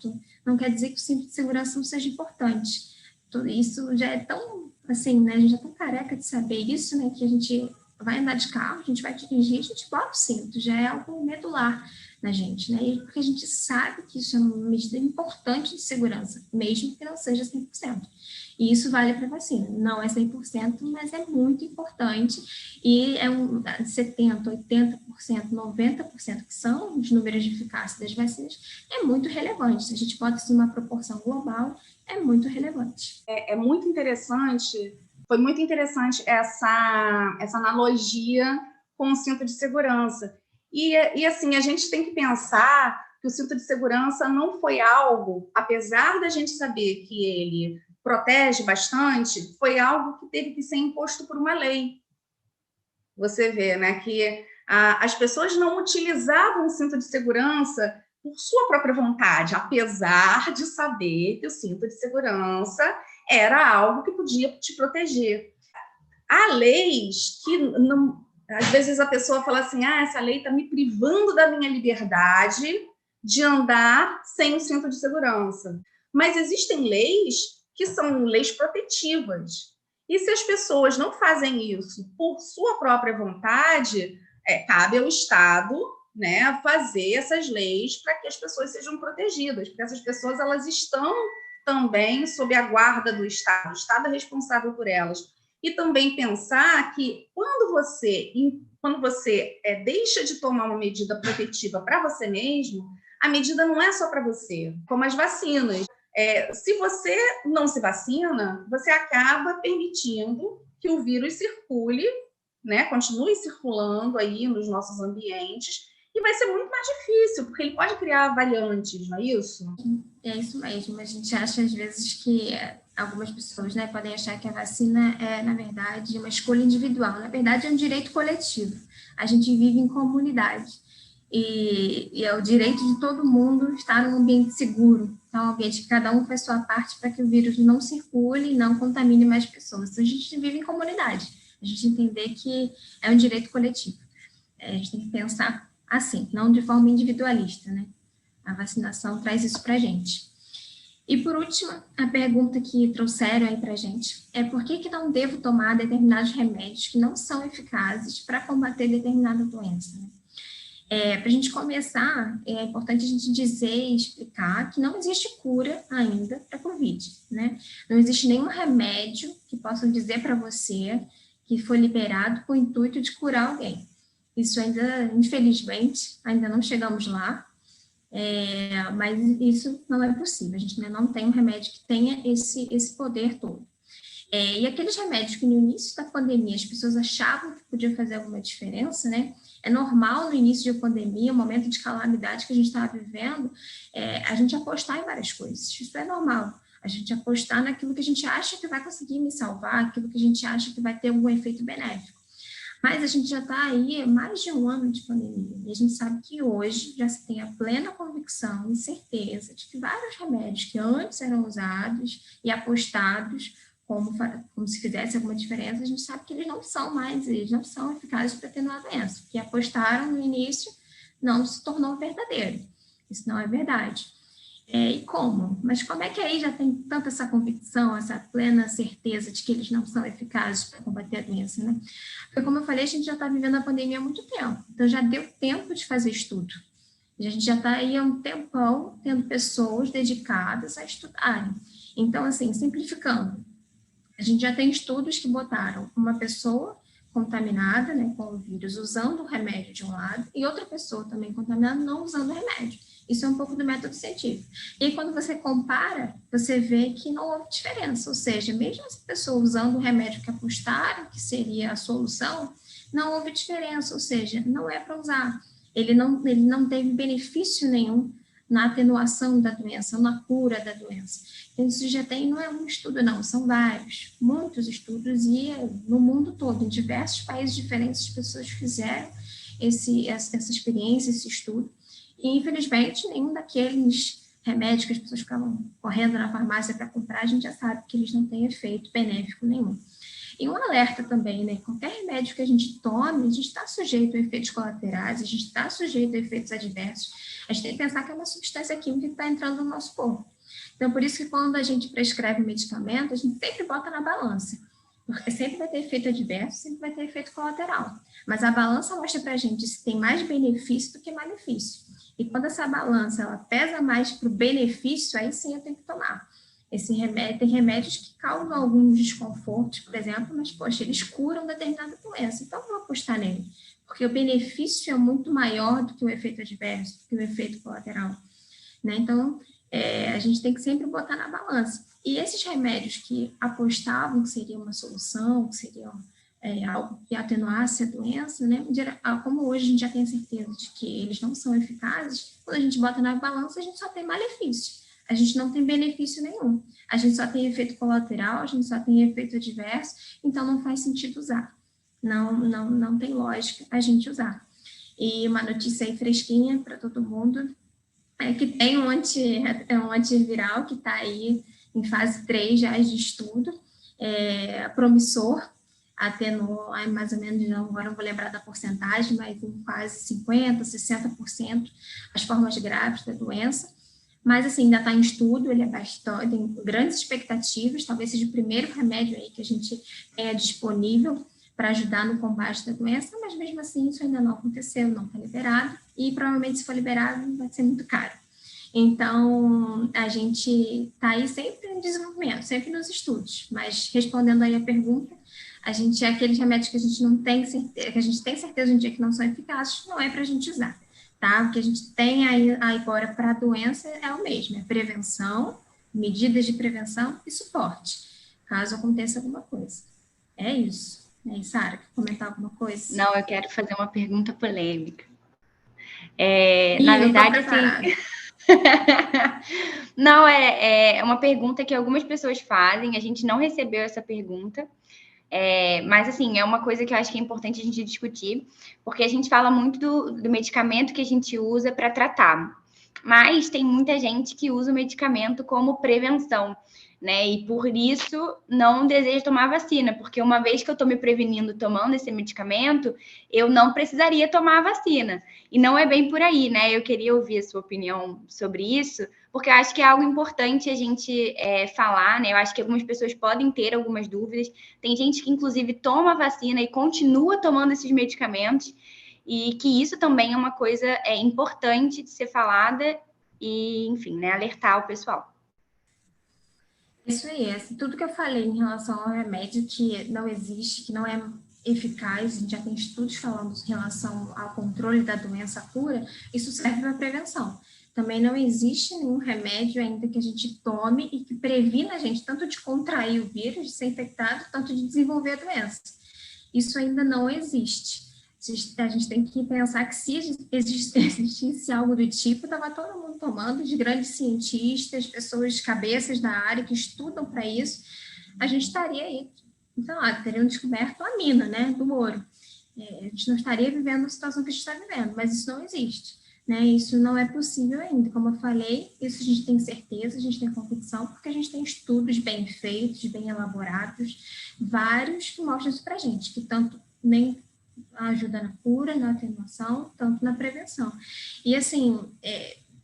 não quer dizer que o cinto de segurança não seja importante. Tudo isso já é tão, assim, né, a gente já é tão careca de saber isso, né, que a gente vai andar de carro, a gente vai dirigir, a gente bota o cinto, já é algo medular na gente, né? E porque a gente sabe que isso é uma medida importante de segurança, mesmo que não seja 100%. E isso vale para a vacina. Não é 100%, mas é muito importante. E é 70%, 80%, 90%, que são os números de eficácia das vacinas, é muito relevante. Se a gente bota isso numa proporção global, é muito relevante. É muito interessante. Foi muito interessante essa analogia com o cinto de segurança. E assim, a gente tem que pensar que o cinto de segurança não foi algo, apesar da gente saber que ele protege bastante, foi algo que teve que ser imposto por uma lei. Você vê, né, que as pessoas não utilizavam o cinto de segurança por sua própria vontade, apesar de saber que o cinto de segurança era algo que podia te proteger. Há leis que, não, às vezes, a pessoa fala assim, essa lei está me privando da minha liberdade de andar sem o cinto de segurança. Mas existem leis que são leis protetivas. E se as pessoas não fazem isso por sua própria vontade, cabe ao Estado né, fazer essas leis para que as pessoas sejam protegidas, porque essas pessoas elas estão também sob a guarda do Estado, o Estado é responsável por elas. E também pensar que quando você deixa de tomar uma medida protetiva para você mesmo, a medida não é só para você, como as vacinas. Se você não se vacina, você acaba permitindo que o vírus circule, né, continue circulando aí nos nossos ambientes, e vai ser muito mais difícil, porque ele pode criar variantes, não é isso? É isso mesmo. A gente acha, às vezes, que algumas pessoas, né, podem achar que a vacina é, na verdade, uma escolha individual. Na verdade, é um direito coletivo. A gente vive em comunidade. E é o direito de todo mundo estar num ambiente seguro. Então, um ambiente que cada um faz sua parte para que o vírus não circule e não contamine mais pessoas. Então, a gente vive em comunidade. A gente entender que é um direito coletivo. A gente tem que pensar assim, não de forma individualista, né? A vacinação traz isso para a gente. E, por último, a pergunta que trouxeram aí para a gente é por que não devo tomar determinados remédios que não são eficazes para combater determinada doença, né? Para a gente começar, é importante a gente dizer e explicar que não existe cura ainda para a Covid, né? Não existe nenhum remédio que possa dizer para você que foi liberado com o intuito de curar alguém. Isso ainda, infelizmente, ainda não chegamos lá, mas isso não é possível. A gente ainda não tem um remédio que tenha esse poder todo. E aqueles remédios que no início da pandemia as pessoas achavam que podiam fazer alguma diferença, né? É normal no início de pandemia, o momento de calamidade que a gente estava vivendo, a gente apostar em várias coisas. Isso é normal. A gente apostar naquilo que a gente acha que vai conseguir me salvar, aquilo que a gente acha que vai ter algum efeito benéfico. Mas a gente já está aí mais de um ano de pandemia e a gente sabe que hoje já se tem a plena convicção e certeza de que vários remédios que antes eram usados e apostados como se fizesse alguma diferença, a gente sabe que eles não são eficazes para atenuar a doença. O que apostaram no início não se tornou verdadeiro. Isso não é verdade. E como? Mas como é que aí já tem tanta essa convicção, essa plena certeza de que eles não são eficazes para combater a doença, né? Porque, como eu falei, a gente já está vivendo a pandemia há muito tempo. Então, já deu tempo de fazer estudo. A gente já está aí há um tempão tendo pessoas dedicadas a estudarem. Então, assim, simplificando, a gente já tem estudos que botaram uma pessoa contaminada, né, com o vírus usando o remédio de um lado e outra pessoa também contaminada não usando o remédio. Isso é um pouco do método científico. E aí, quando você compara, você vê que não houve diferença. Ou seja, mesmo essa pessoa usando o remédio que apostaram que seria a solução, não houve diferença. Ou seja, não é para usar. Ele não teve benefício nenhum na atenuação da doença, na cura da doença. Então, isso já tem, não é um estudo, não, são vários, muitos estudos, e no mundo todo, em diversos países diferentes, as pessoas fizeram essa experiência, esse estudo, e, infelizmente, nenhum daqueles remédios que as pessoas ficavam correndo na farmácia para comprar, a gente já sabe que eles não têm efeito benéfico nenhum. E um alerta também, né? Qualquer remédio que a gente tome, a gente está sujeito a efeitos colaterais, a gente está sujeito a efeitos adversos. A gente tem que pensar que é uma substância química que está entrando no nosso corpo. Então, por isso que quando a gente prescreve um medicamento, a gente sempre bota na balança. Porque sempre vai ter efeito adverso, sempre vai ter efeito colateral. Mas a balança mostra para a gente se tem mais benefício do que malefício. E quando essa balança ela pesa mais para o benefício, aí sim eu tenho que tomar. Tem remédios que causam alguns desconfortos, por exemplo, mas, poxa, eles curam determinada doença, então vou apostar nele, porque o benefício é muito maior do que o efeito adverso, do que o efeito colateral, né? Então, a gente tem que sempre botar na balança. E esses remédios que apostavam que seria uma solução, que seriam algo que atenuasse a doença, né? Como hoje a gente já tem certeza de que eles não são eficazes, quando a gente bota na balança, a gente só tem malefício. A gente não tem benefício nenhum. A gente só tem efeito colateral, a gente só tem efeito adverso, então não faz sentido usar. Não tem lógica a gente usar. E uma notícia aí fresquinha para todo mundo é que tem um antiviral que está aí em fase 3 já de estudo, promissor, atenuou mais ou menos, agora não vou lembrar da porcentagem, mas em quase 50%, 60% as formas graves da doença. Mas, assim, ainda está em estudo, ele tem grandes expectativas, talvez seja o primeiro remédio aí que a gente tenha disponível para ajudar no combate da doença, mas mesmo assim isso ainda não aconteceu, não está liberado, e provavelmente se for liberado vai ser muito caro. Então, a gente está aí sempre em desenvolvimento, sempre nos estudos, mas respondendo aí a pergunta, a gente aqueles remédios que a gente não tem certeza, que a gente tem certeza um dia que não são eficazes, não é para a gente usar, tá? O que a gente tem aí agora para a doença é o mesmo, é prevenção, medidas de prevenção e suporte, caso aconteça alguma coisa. É isso. E Sara, quer comentar alguma coisa? Não, eu quero fazer uma pergunta polêmica. Na verdade, assim... Não, é uma pergunta que algumas pessoas fazem, a gente não recebeu essa pergunta, mas assim, é uma coisa que eu acho que é importante a gente discutir, porque a gente fala muito do medicamento que a gente usa para tratar, mas tem muita gente que usa o medicamento como prevenção, né? E por isso não deseja tomar vacina, porque uma vez que eu estou me prevenindo tomando esse medicamento, eu não precisaria tomar a vacina. E não é bem por aí, né? Eu queria ouvir a sua opinião sobre isso, porque eu acho que é algo importante a gente falar, né? Eu acho que algumas pessoas podem ter algumas dúvidas. Tem gente que, inclusive, toma vacina e continua tomando esses medicamentos, e que isso também é uma coisa importante de ser falada e, enfim, né, alertar o pessoal. Isso aí, tudo que eu falei em relação ao remédio que não existe, que não é eficaz, a gente já tem estudos falando em relação ao controle da doença, a cura, isso serve para prevenção. Também não existe nenhum remédio ainda que a gente tome e que previna a gente tanto de contrair o vírus, de ser infectado, tanto de desenvolver a doença. Isso ainda não existe. A gente tem que pensar que se existisse algo do tipo, estava todo mundo tomando, de grandes cientistas, pessoas, cabeças da área que estudam para isso, a gente estaria aí, então, teriam descoberto a mina, né, do ouro. A gente não estaria vivendo a situação que a gente está vivendo, mas isso não existe, né, isso não é possível ainda. Como eu falei, isso a gente tem certeza, a gente tem convicção, porque a gente tem estudos bem feitos, bem elaborados, vários que mostram isso para a gente, que tanto nem ajuda na cura, na atenuação, tanto na prevenção. E, assim,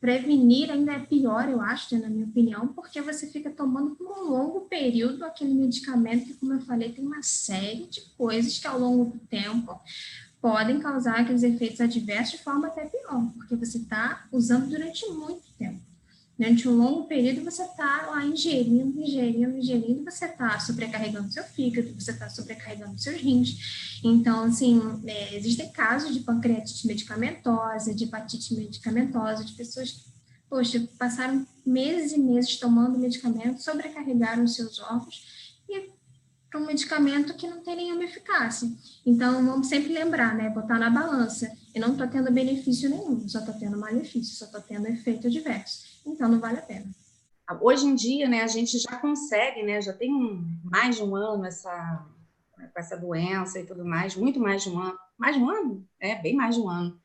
prevenir ainda é pior, eu acho, na minha opinião, porque você fica tomando por um longo período aquele medicamento que, como eu falei, tem uma série de coisas que, ao longo do tempo, podem causar aqueles efeitos adversos de forma até pior, porque você está usando durante muito tempo. Durante um longo período, você está lá ingerindo, você está sobrecarregando seu fígado, você está sobrecarregando seus rins. Então, assim, existem casos de pancreatite medicamentosa, de hepatite medicamentosa, de pessoas que, poxa, passaram meses e meses tomando medicamento, sobrecarregaram seus órgãos e para um medicamento que não tem nenhuma eficácia. Então, vamos sempre lembrar, né, botar na balança. Eu não estou tendo benefício nenhum, só estou tendo malefício, só estou tendo efeito adverso. Então, não vale a pena. Hoje em dia, né, a gente já consegue, né, já tem mais de um ano com essa doença e tudo mais, muito mais de um ano. Mais de um ano? Bem mais de um ano.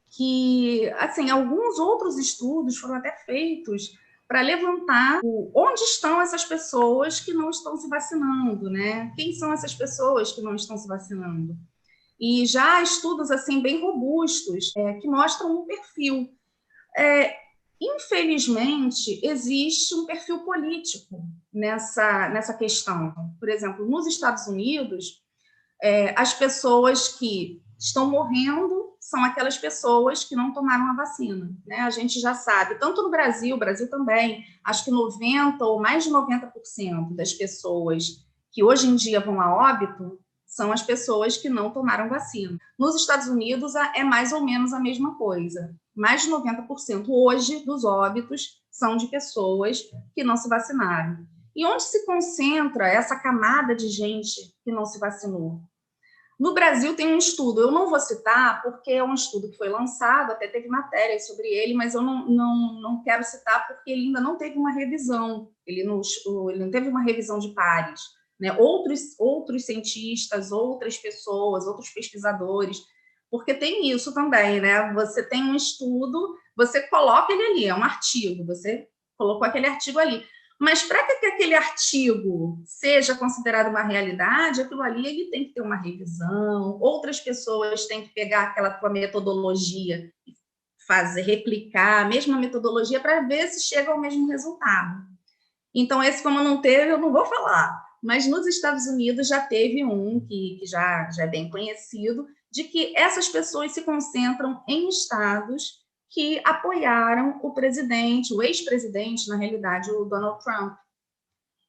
Que, assim, alguns outros estudos foram até feitos para levantar onde estão essas pessoas que não estão se vacinando, né? Quem são essas pessoas que não estão se vacinando? E já há estudos, assim, bem robustos, que mostram um perfil. Infelizmente, existe um perfil político nessa questão. Por exemplo, nos Estados Unidos, as pessoas que estão morrendo são aquelas pessoas que não tomaram a vacina, né? A gente já sabe, tanto no Brasil também, acho que 90% ou mais de 90% das pessoas que hoje em dia vão a óbito são as pessoas que não tomaram vacina. Nos Estados Unidos é mais ou menos a mesma coisa. Mais de 90% hoje dos óbitos são de pessoas que não se vacinaram. E onde se concentra essa camada de gente que não se vacinou? No Brasil tem um estudo, eu não vou citar porque é um estudo que foi lançado, até teve matéria sobre ele, mas eu não quero citar porque ele ainda não teve uma revisão, ele não teve uma revisão de pares, né? Outros cientistas, outras pessoas, outros pesquisadores, porque tem isso também, né? Você tem um estudo, você coloca ele ali, é um artigo, você colocou aquele artigo ali. Mas para que aquele artigo seja considerado uma realidade, aquilo ali ele tem que ter uma revisão, outras pessoas têm que pegar aquela tua metodologia e replicar a mesma metodologia para ver se chega ao mesmo resultado. Então, esse, como não teve, eu não vou falar. Mas nos Estados Unidos já teve um, que já é bem conhecido, de que essas pessoas se concentram em estados que apoiaram o presidente, o ex-presidente, na realidade, o Donald Trump.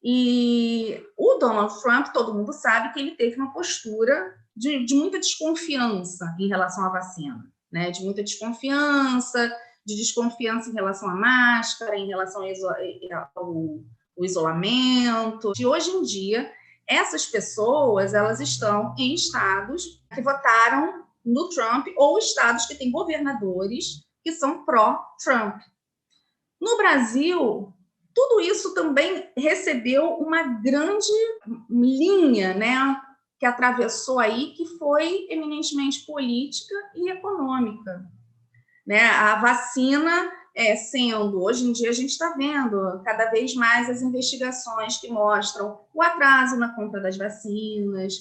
E o Donald Trump, todo mundo sabe que ele teve uma postura de muita desconfiança em relação à vacina, né? De muita desconfiança, em relação à máscara, em relação ao isolamento. De hoje em dia, essas pessoas, elas estão em estados que votaram no Trump ou estados que têm governadores que são pró-Trump. No Brasil, tudo isso também recebeu uma grande linha, né, que atravessou aí, que foi eminentemente política e econômica. Né? A vacina sendo, hoje em dia a gente está vendo cada vez mais as investigações que mostram o atraso na compra das vacinas,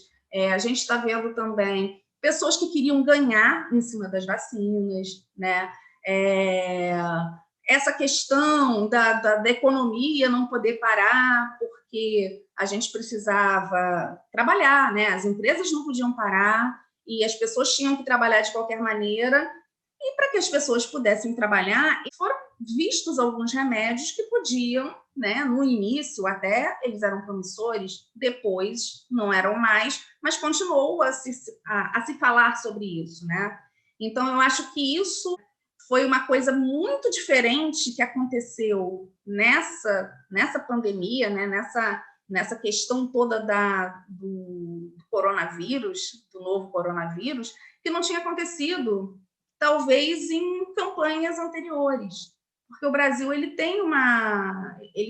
a gente está vendo também pessoas que queriam ganhar em cima das vacinas, né? Essa questão da economia não poder parar porque a gente precisava trabalhar, né? As empresas não podiam parar e as pessoas tinham que trabalhar de qualquer maneira. E para que as pessoas pudessem trabalhar, foram vistos alguns remédios que podiam, né, no início até eles eram promissores, depois não eram mais, mas continuou a se falar sobre isso, né? Então, eu acho que isso foi uma coisa muito diferente que aconteceu nessa pandemia, né, nessa questão toda do coronavírus, do novo coronavírus, que não tinha acontecido talvez em campanhas anteriores, porque o Brasil ele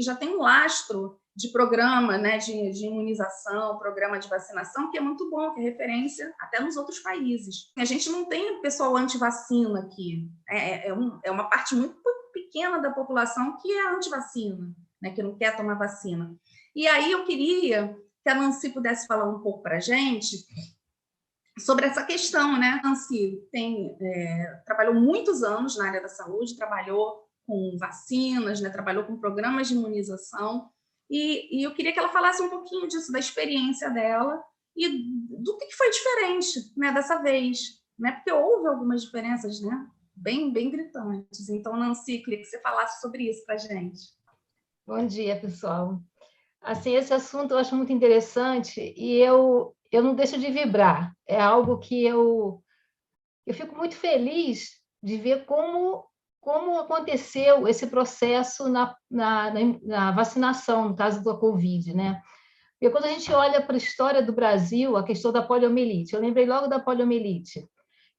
já tem um lastro de programa, né, de imunização, programa de vacinação, que é muito bom, que é referência até nos outros países. A gente não tem pessoal anti-vacina aqui, é uma parte muito pequena da população que é anti-vacina, né, que não quer tomar vacina. E aí eu queria que a Nancy pudesse falar um pouco para a gente sobre essa questão, né? Nancy trabalhou muitos anos na área da saúde, trabalhou com vacinas, né? Trabalhou com programas de imunização, e eu queria que ela falasse um pouquinho disso, da experiência dela e do que foi diferente, né, dessa vez, né? Porque houve algumas diferenças, né? Bem gritantes. Então, Nancy, queria que você falasse sobre isso para a gente. Bom dia, pessoal. Assim, esse assunto eu acho muito interessante e eu não deixo de vibrar. É algo que eu fico muito feliz de ver como aconteceu esse processo na vacinação, no caso da Covid, né? Porque quando a gente olha para a história do Brasil, a questão da poliomielite, eu lembrei logo da poliomielite,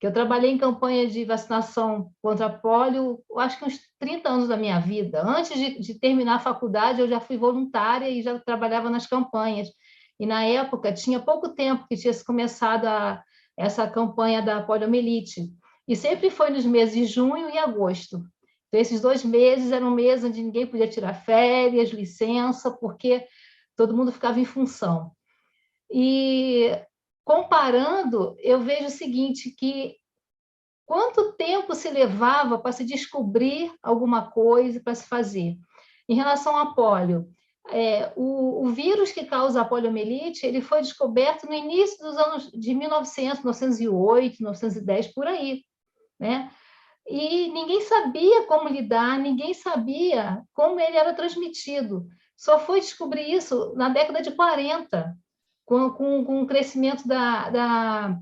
que eu trabalhei em campanha de vacinação contra a polio, eu acho que uns 30 anos da minha vida. Antes de terminar a faculdade, eu já fui voluntária e já trabalhava nas campanhas. E, na época, tinha pouco tempo que tinha começado essa campanha da poliomielite. E sempre foi nos meses de junho e agosto. Então, esses 2 meses eram meses onde ninguém podia tirar férias, licença, porque todo mundo ficava em função. E, comparando, eu vejo o seguinte, que quanto tempo se levava para se descobrir alguma coisa, para se fazer. Em relação à polio, o vírus que causa a poliomielite, ele foi descoberto no início dos anos de 1900, 1908, 1910, por aí, né? E ninguém sabia como lidar, ninguém sabia como ele era transmitido. Só foi descobrir isso na década de 40, com o crescimento da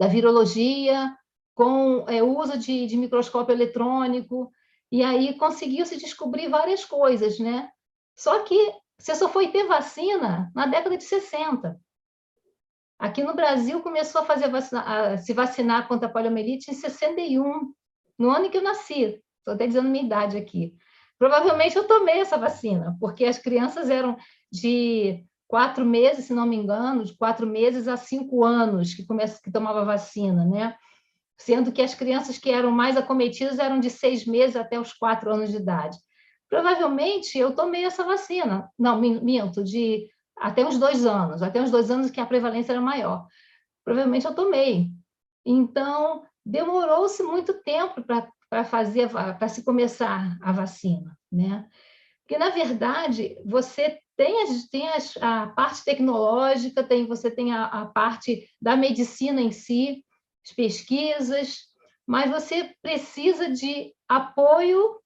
virologia, com o uso de microscópio eletrônico, e aí conseguiu-se descobrir várias coisas, né? Só que você só foi ter vacina na década de 60. Aqui no Brasil começou a se vacinar contra a poliomielite em 61, no ano em que eu nasci. Estou até dizendo minha idade aqui. Provavelmente eu tomei essa vacina, porque as crianças eram de 4 meses, se não me engano, de 4 meses a 5 anos que tomava vacina, né? Sendo que as crianças que eram mais acometidas eram de 6 meses até os 4 anos de idade. Provavelmente eu tomei essa vacina. Não, minto, até uns 2 anos que a prevalência era maior. Provavelmente eu tomei. Então, demorou-se muito tempo para se começar a vacina, né? Porque, na verdade, você tem a parte tecnológica, você tem a parte da medicina em si, as pesquisas, mas você precisa de apoio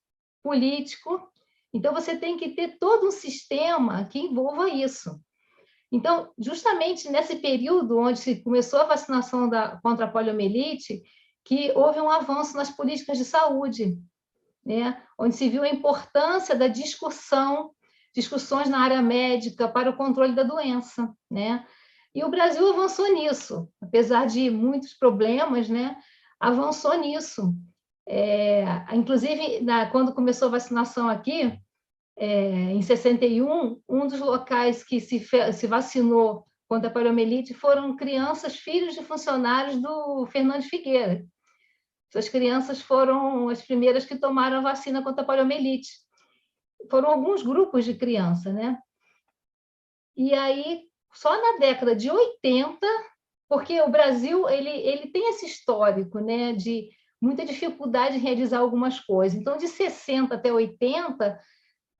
político, então você tem que ter todo um sistema que envolva isso. Então, justamente nesse período onde se começou a vacinação contra a poliomielite, que houve um avanço nas políticas de saúde, né? Onde se viu a importância da discussões na área médica para o controle da doença, né? E o Brasil avançou nisso, apesar de muitos problemas, né? Avançou nisso. Inclusive, quando começou a vacinação aqui, em 61, um dos locais que se vacinou contra a poliomielite foram crianças, filhos de funcionários do Fernando Figueira. Essas crianças foram as primeiras que tomaram a vacina contra a poliomielite. Foram alguns grupos de criança, né? E aí, só na década de 80, porque o Brasil ele tem esse histórico, né, de muita dificuldade em realizar algumas coisas. Então, de 60 até 80,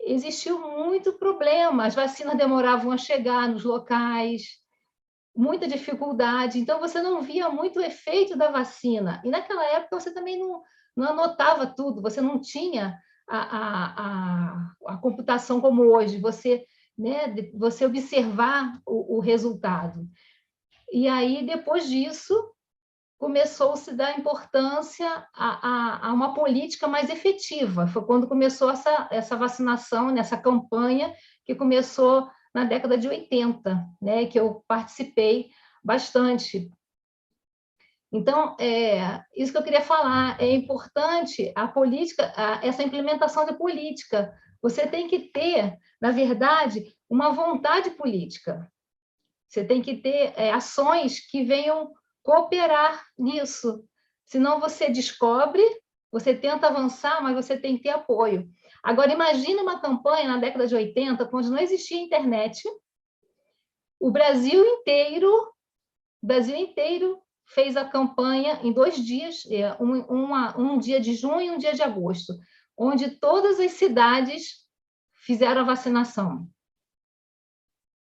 existiu muito problema. As vacinas demoravam a chegar nos locais, muita dificuldade, então você não via muito o efeito da vacina. E naquela época você também não anotava tudo, você não tinha a computação como hoje, você observar o resultado. E aí, depois disso, começou-se a dar importância a uma política mais efetiva. Foi quando começou essa vacinação, nessa campanha, que começou na década de 80, né, que eu participei bastante. Então, isso que eu queria falar, é importante a política, essa implementação de política. Você tem que ter, na verdade, uma vontade política. Você tem que ter ações que venham cooperar nisso. Senão você descobre, você tenta avançar, mas você tem que ter apoio. Agora, imagine uma campanha na década de 80, quando não existia internet, o Brasil inteiro fez a campanha em 2 dias, um dia de junho e um dia de agosto, onde todas as cidades fizeram a vacinação.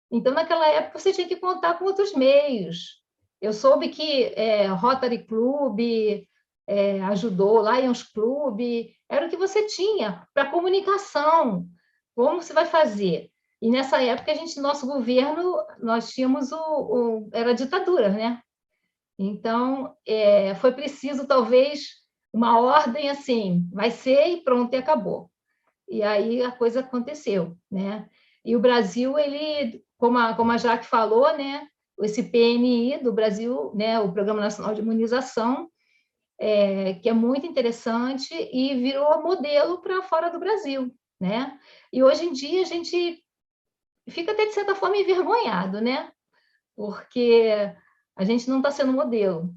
Então, naquela época, você tinha que contar com outros meios. Eu soube que Rotary Club ajudou, Lions Club, era o que você tinha para comunicação. Como você vai fazer? E nessa época, nosso governo, nós tínhamos era a ditadura, né? Então, foi preciso, talvez, uma ordem assim, vai ser e pronto, e acabou. E aí a coisa aconteceu, né? E o Brasil, ele, como a Jaque falou, né? Esse PNI do Brasil, né? O Programa Nacional de Imunização, que é muito interessante e virou modelo para fora do Brasil, né? E hoje em dia a gente fica até, de certa forma, envergonhado, né? Porque a gente não está sendo modelo.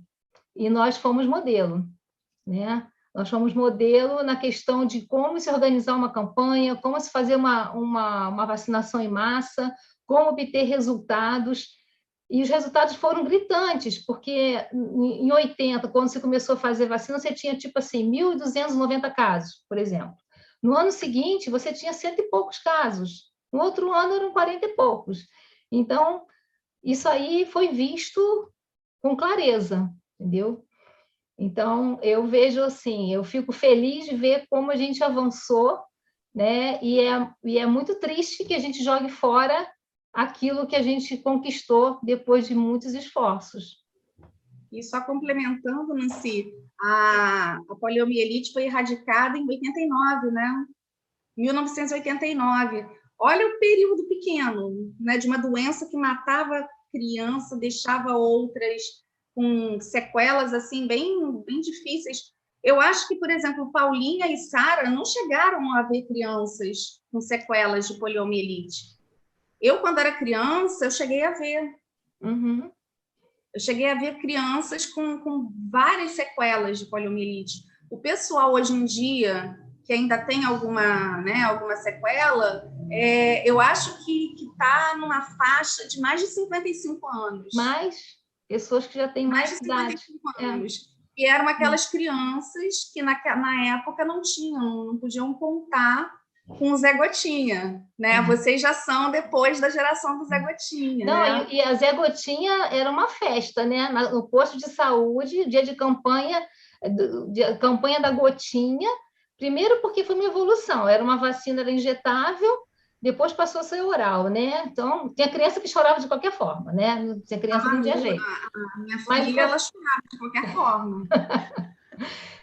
E nós fomos modelo, né? Nós fomos modelo na questão de como se organizar uma campanha, como se fazer uma vacinação em massa, como obter resultados. E os resultados foram gritantes, porque em 80, quando se começou a fazer vacina, você tinha, tipo assim, 1.290 casos, por exemplo. No ano seguinte, você tinha 100 e poucos casos. No outro ano, eram 40 e poucos. Então, isso aí foi visto com clareza, entendeu? Então, eu vejo assim, eu fico feliz de ver como a gente avançou, né? E é muito triste que a gente jogue fora aquilo que a gente conquistou depois de muitos esforços. E só complementando, Nancy, a poliomielite foi erradicada em 89, né? 1989. Olha o período pequeno, né? De uma doença que matava criança, deixava outras com sequelas assim bem difíceis. Eu acho que, por exemplo, Paulinha e Sara não chegaram a ver crianças com sequelas de poliomielite. Eu, quando era criança, eu cheguei a ver. Uhum. Eu cheguei a ver crianças com várias sequelas de poliomielite. O pessoal, hoje em dia, que ainda tem alguma sequela, eu acho que está numa faixa de mais de 55 anos. Mais pessoas que já têm mais de 55 anos. E eram aquelas crianças que na época não podiam contar com o Zé Gotinha, né? Vocês já são depois da geração do Zé Gotinha, Não, né? e a Zé Gotinha era uma festa, né? No posto de saúde, dia de campanha, campanha da Gotinha, primeiro porque foi uma evolução, era uma vacina era injetável, depois passou a ser oral, né? Então, tinha criança que chorava de qualquer forma, né? Tinha criança que não tinha jeito. A minha Mas filha, ela chorava de qualquer forma.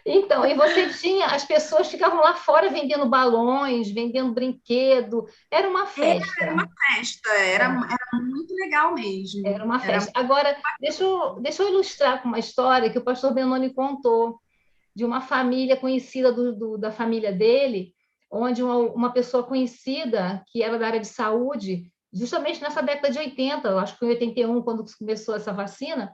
então, e você tinha, as pessoas ficavam lá fora vendendo balões, vendendo brinquedo, era uma festa. Era uma festa, era muito legal mesmo. Era uma festa. Agora, deixa eu ilustrar com uma história que o pastor Benoni contou, de uma família conhecida da família dele, onde uma pessoa conhecida, que era da área de saúde, justamente nessa década de 80, eu acho que foi em 81, quando começou essa vacina,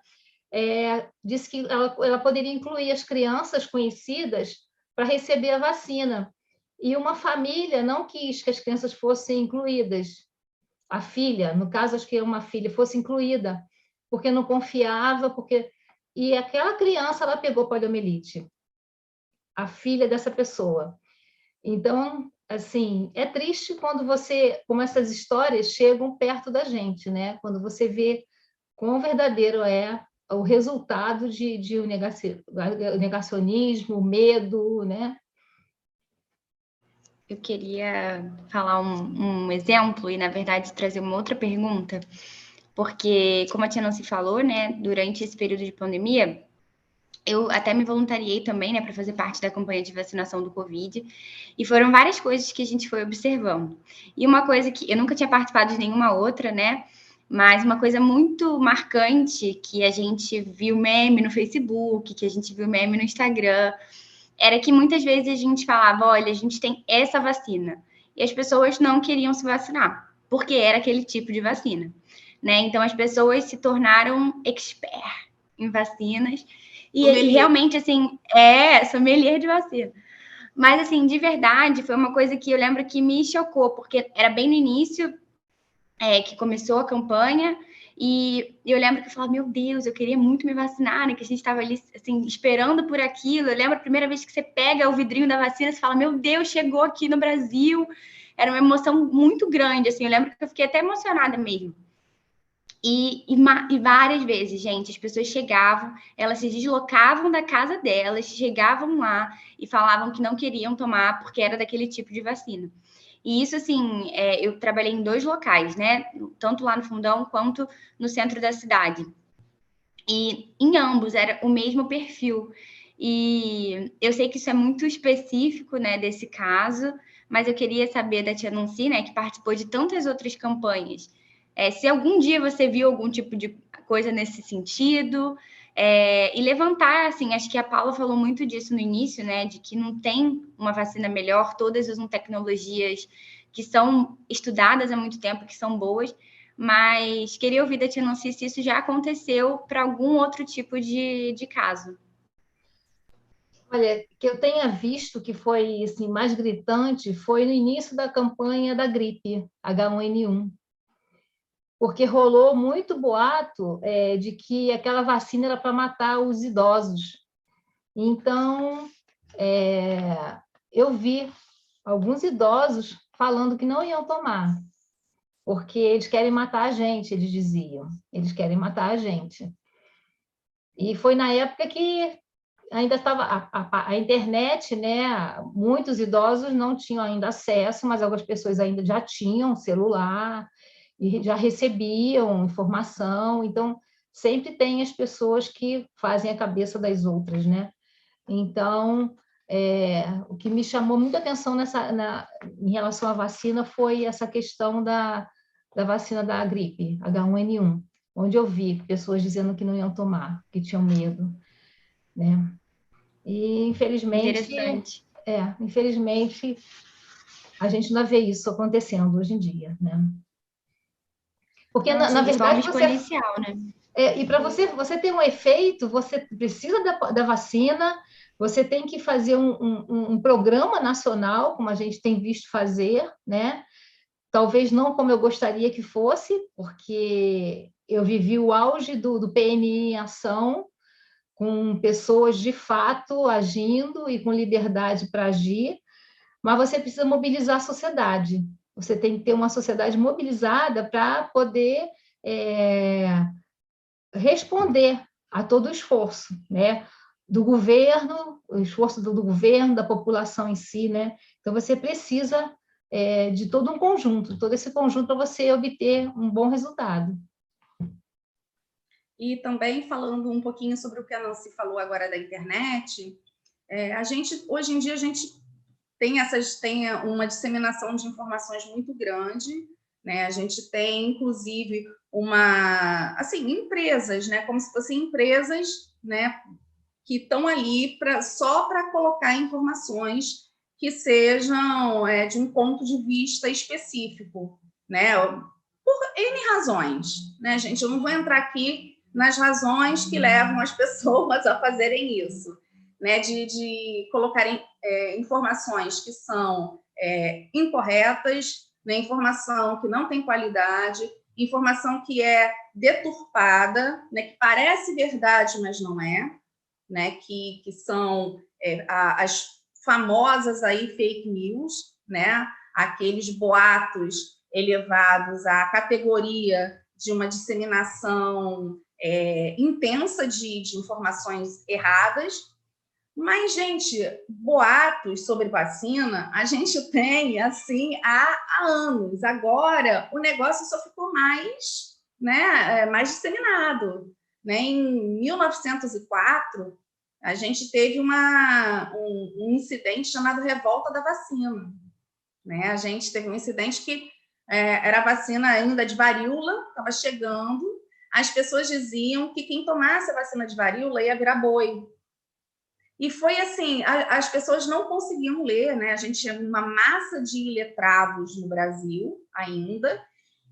disse que ela poderia incluir as crianças conhecidas para receber a vacina. E uma família não quis que as crianças fossem incluídas. A filha, no caso, acho que uma filha, fosse incluída, porque não confiava, e aquela criança ela pegou poliomielite, a filha dessa pessoa. Então, assim, é triste como essas histórias chegam perto da gente, né? Quando você vê quão verdadeiro é o resultado de um negacionismo, medo, né? Eu queria falar um exemplo e, na verdade, trazer uma outra pergunta, porque, como a tia não se falou, né, durante esse período de pandemia, eu até me voluntariei também, né, para fazer parte da campanha de vacinação do Covid, e foram várias coisas que a gente foi observando. E uma coisa que eu nunca tinha participado de nenhuma outra, né, mas uma coisa muito marcante que a gente viu meme no Facebook, que a gente viu meme no Instagram, era que muitas vezes a gente falava, olha, a gente tem essa vacina, e as pessoas não queriam se vacinar, porque era aquele tipo de vacina, né? Então as pessoas se tornaram expert em vacinas, e realmente, assim, sommelier de vacina. Mas, assim, de verdade, foi uma coisa que eu lembro que me chocou, porque era bem no início que começou a campanha, e eu lembro que eu falava, meu Deus, eu queria muito me vacinar, né? Que a gente estava ali, assim, esperando por aquilo. Eu lembro a primeira vez que você pega o vidrinho da vacina, você fala, meu Deus, chegou aqui no Brasil. Era uma emoção muito grande, assim. Eu lembro que eu fiquei até emocionada mesmo. E várias vezes, gente, as pessoas chegavam, elas se deslocavam da casa delas, chegavam lá e falavam que não queriam tomar porque era daquele tipo de vacina. E isso, assim, eu trabalhei em 2 locais, né? Tanto lá no Fundão quanto no centro da cidade. E em ambos era o mesmo perfil. E eu sei que isso é muito específico, né, desse caso, mas eu queria saber da Tia Nancy, né, que participou de tantas outras campanhas, se algum dia você viu algum tipo de coisa nesse sentido, e levantar, assim, acho que a Paula falou muito disso no início, né, de que não tem uma vacina melhor, todas usam tecnologias que são estudadas há muito tempo, que são boas, mas queria ouvir da Tia Nancy se isso já aconteceu para algum outro tipo de caso. Olha, que eu tenha visto que foi assim, mais gritante foi no início da campanha da gripe H1N1, porque rolou muito boato de que aquela vacina era para matar os idosos. Então, eu vi alguns idosos falando que não iam tomar, porque eles querem matar a gente, eles diziam. Eles querem matar a gente. E foi na época que ainda estava a internet, né? Muitos idosos não tinham ainda acesso, mas algumas pessoas ainda já tinham celular e já recebiam informação. Então, sempre tem as pessoas que fazem a cabeça das outras, né? Então, o que me chamou muita atenção em relação à vacina foi essa questão da vacina da gripe, H1N1, onde eu vi pessoas dizendo que não iam tomar, que tinham medo, né? E, infelizmente, a gente não vê isso acontecendo hoje em dia, né? Porque, na verdade, exponencial, né? E para você ter um efeito, você precisa da vacina, você tem que fazer um programa nacional, como a gente tem visto fazer, né? Talvez não como eu gostaria que fosse, porque eu vivi o auge do PNI em ação, com pessoas de fato agindo e com liberdade para agir, mas você precisa mobilizar a sociedade. Você tem que ter uma sociedade mobilizada para poder responder a todo o esforço, né? Do governo, o esforço do governo, da população em si, né? Então, você precisa de todo um conjunto, todo esse conjunto para você obter um bom resultado. E também falando um pouquinho sobre o que a Nancy falou agora da internet, hoje em dia a gente tem uma disseminação de informações muito grande, né? A gente tem, inclusive, empresas, né? Como se fossem empresas, né? Que estão ali só para colocar informações que sejam de um ponto de vista específico, né? Por N razões, né, gente? Eu não vou entrar aqui nas razões que levam as pessoas a fazerem isso, né? De colocarem informações que são incorretas, né? Informação que não tem qualidade, informação que é deturpada, né? Que parece verdade, mas não é, né? Que são as famosas aí fake news, né? Aqueles boatos elevados à categoria de uma disseminação intensa de informações erradas. Mas, gente, boatos sobre vacina a gente tem assim há anos. Agora o negócio só ficou mais, né, mais disseminado, né? Em 1904 a gente teve um incidente chamado Revolta da Vacina, né? A gente teve um incidente que era a vacina ainda de varíola, estava chegando. As pessoas diziam que quem tomasse a vacina de varíola ia virar boi. E foi assim, as pessoas não conseguiam ler, né? A gente tinha uma massa de iletrados no Brasil ainda.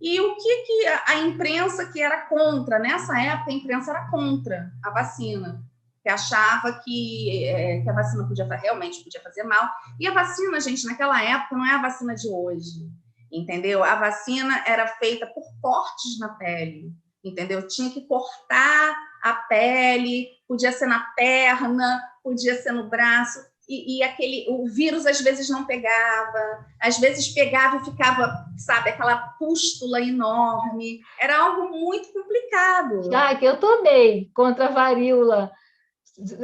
E o que a imprensa que era contra? Nessa época, a imprensa era contra a vacina, que achava que a vacina realmente podia fazer mal. E a vacina, gente, naquela época, não é a vacina de hoje, entendeu? A vacina era feita por cortes na pele, entendeu? Tinha que cortar a pele, podia ser na perna, podia ser no braço, e o vírus às vezes não pegava, às vezes pegava e ficava, sabe, aquela pústula enorme. Era algo muito complicado. Já que eu tomei contra a varíola,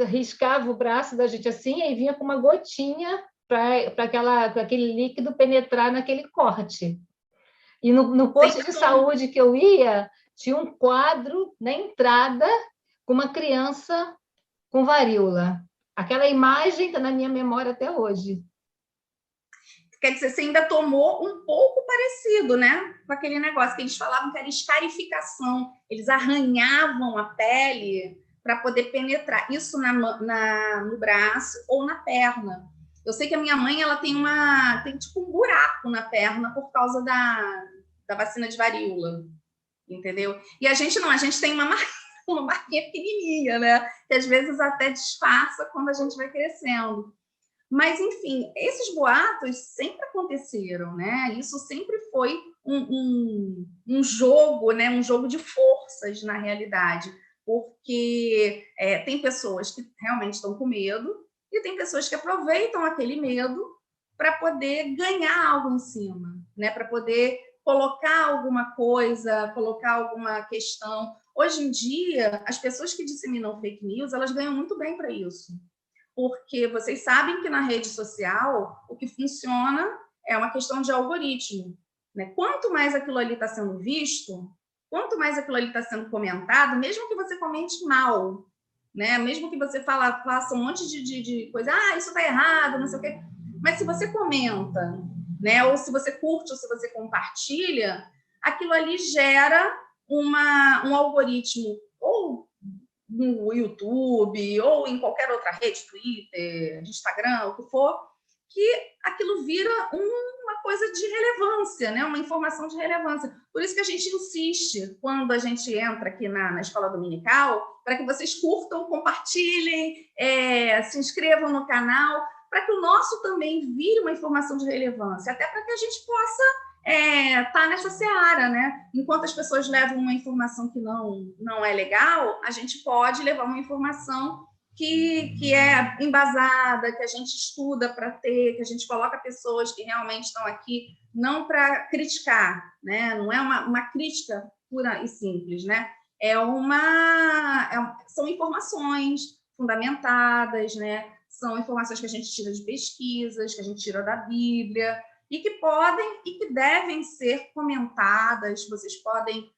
riscava o braço da gente assim e vinha com uma gotinha para aquele líquido penetrar naquele corte. E no posto de saúde que eu ia, tinha um quadro na entrada com uma criança com varíola. Aquela imagem está na minha memória até hoje. Quer dizer, você ainda tomou um pouco parecido, né? Com aquele negócio que eles falavam que era escarificação. Eles arranhavam a pele para poder penetrar. Isso no braço ou na perna. Eu sei que a minha mãe ela tem tipo um buraco na perna por causa da vacina de varíola, entendeu? E a gente não, a gente tem uma marquinha pequenininha, né? Que às vezes até disfarça quando a gente vai crescendo. Mas, enfim, esses boatos sempre aconteceram, né? Isso sempre foi um jogo, né? Um jogo de forças na realidade, porque tem pessoas que realmente estão com medo e tem pessoas que aproveitam aquele medo para poder ganhar algo em cima, né? Para poder colocar alguma coisa, colocar alguma questão. Hoje em dia, as pessoas que disseminam fake news, elas ganham muito bem para isso. Porque vocês sabem que na rede social o que funciona é uma questão de algoritmo, né? Quanto mais aquilo ali está sendo visto, quanto mais aquilo ali está sendo comentado, mesmo que você comente mal, né? Mesmo que você faça um monte de coisa, isso está errado, não sei o quê, mas se você comenta, né? Ou se você curte, ou se você compartilha, aquilo ali gera um algoritmo, ou no YouTube, ou em qualquer outra rede, Twitter, Instagram, o que for, que aquilo vira uma coisa de relevância, né? Uma informação de relevância. Por isso que a gente insiste, quando a gente entra aqui na escola dominical, para que vocês curtam, compartilhem, se inscrevam no canal, para que o nosso também vire uma informação de relevância, até para que a gente possa tá nessa seara, né? Enquanto as pessoas levam uma informação que não é legal, a gente pode levar uma informação que é embasada, que a gente estuda para ter, que a gente coloca pessoas que realmente estão aqui não para criticar, né? Não é uma crítica pura e simples, né? São informações fundamentadas, né? São informações que a gente tira de pesquisas, que a gente tira da Bíblia, e que podem e que devem ser comentadas. Vocês podem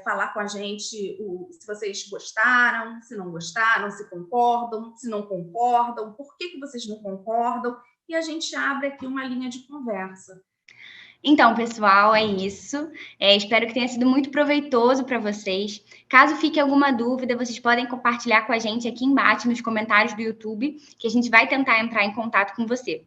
falar com a gente se vocês gostaram, se não gostaram, se concordam, se não concordam, por que vocês não concordam, e a gente abre aqui uma linha de conversa. Então, pessoal, é isso. Espero que tenha sido muito proveitoso para vocês. Caso fique alguma dúvida, vocês podem compartilhar com a gente aqui embaixo nos comentários do YouTube, que a gente vai tentar entrar em contato com você.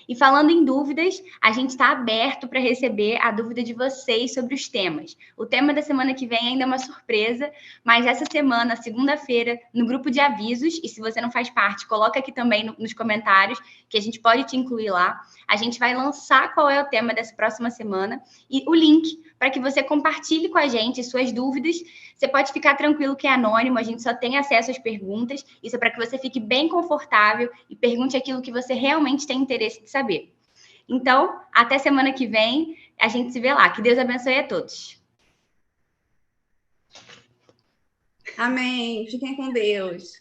E falando em dúvidas, a gente está aberto para receber a dúvida de vocês sobre os temas. O tema da semana que vem ainda é uma surpresa, mas essa semana, segunda-feira, no grupo de avisos, e se você não faz parte, coloca aqui também nos comentários, que a gente pode te incluir lá. A gente vai lançar qual é o tema dessa próxima semana e o link para que você compartilhe com a gente suas dúvidas. Você pode ficar tranquilo que é anônimo, a gente só tem acesso às perguntas. Isso é para que você fique bem confortável e pergunte aquilo que você realmente tem interesse de saber. Então, até semana que vem, a gente se vê lá. Que Deus abençoe a todos. Amém. Fiquem com Deus.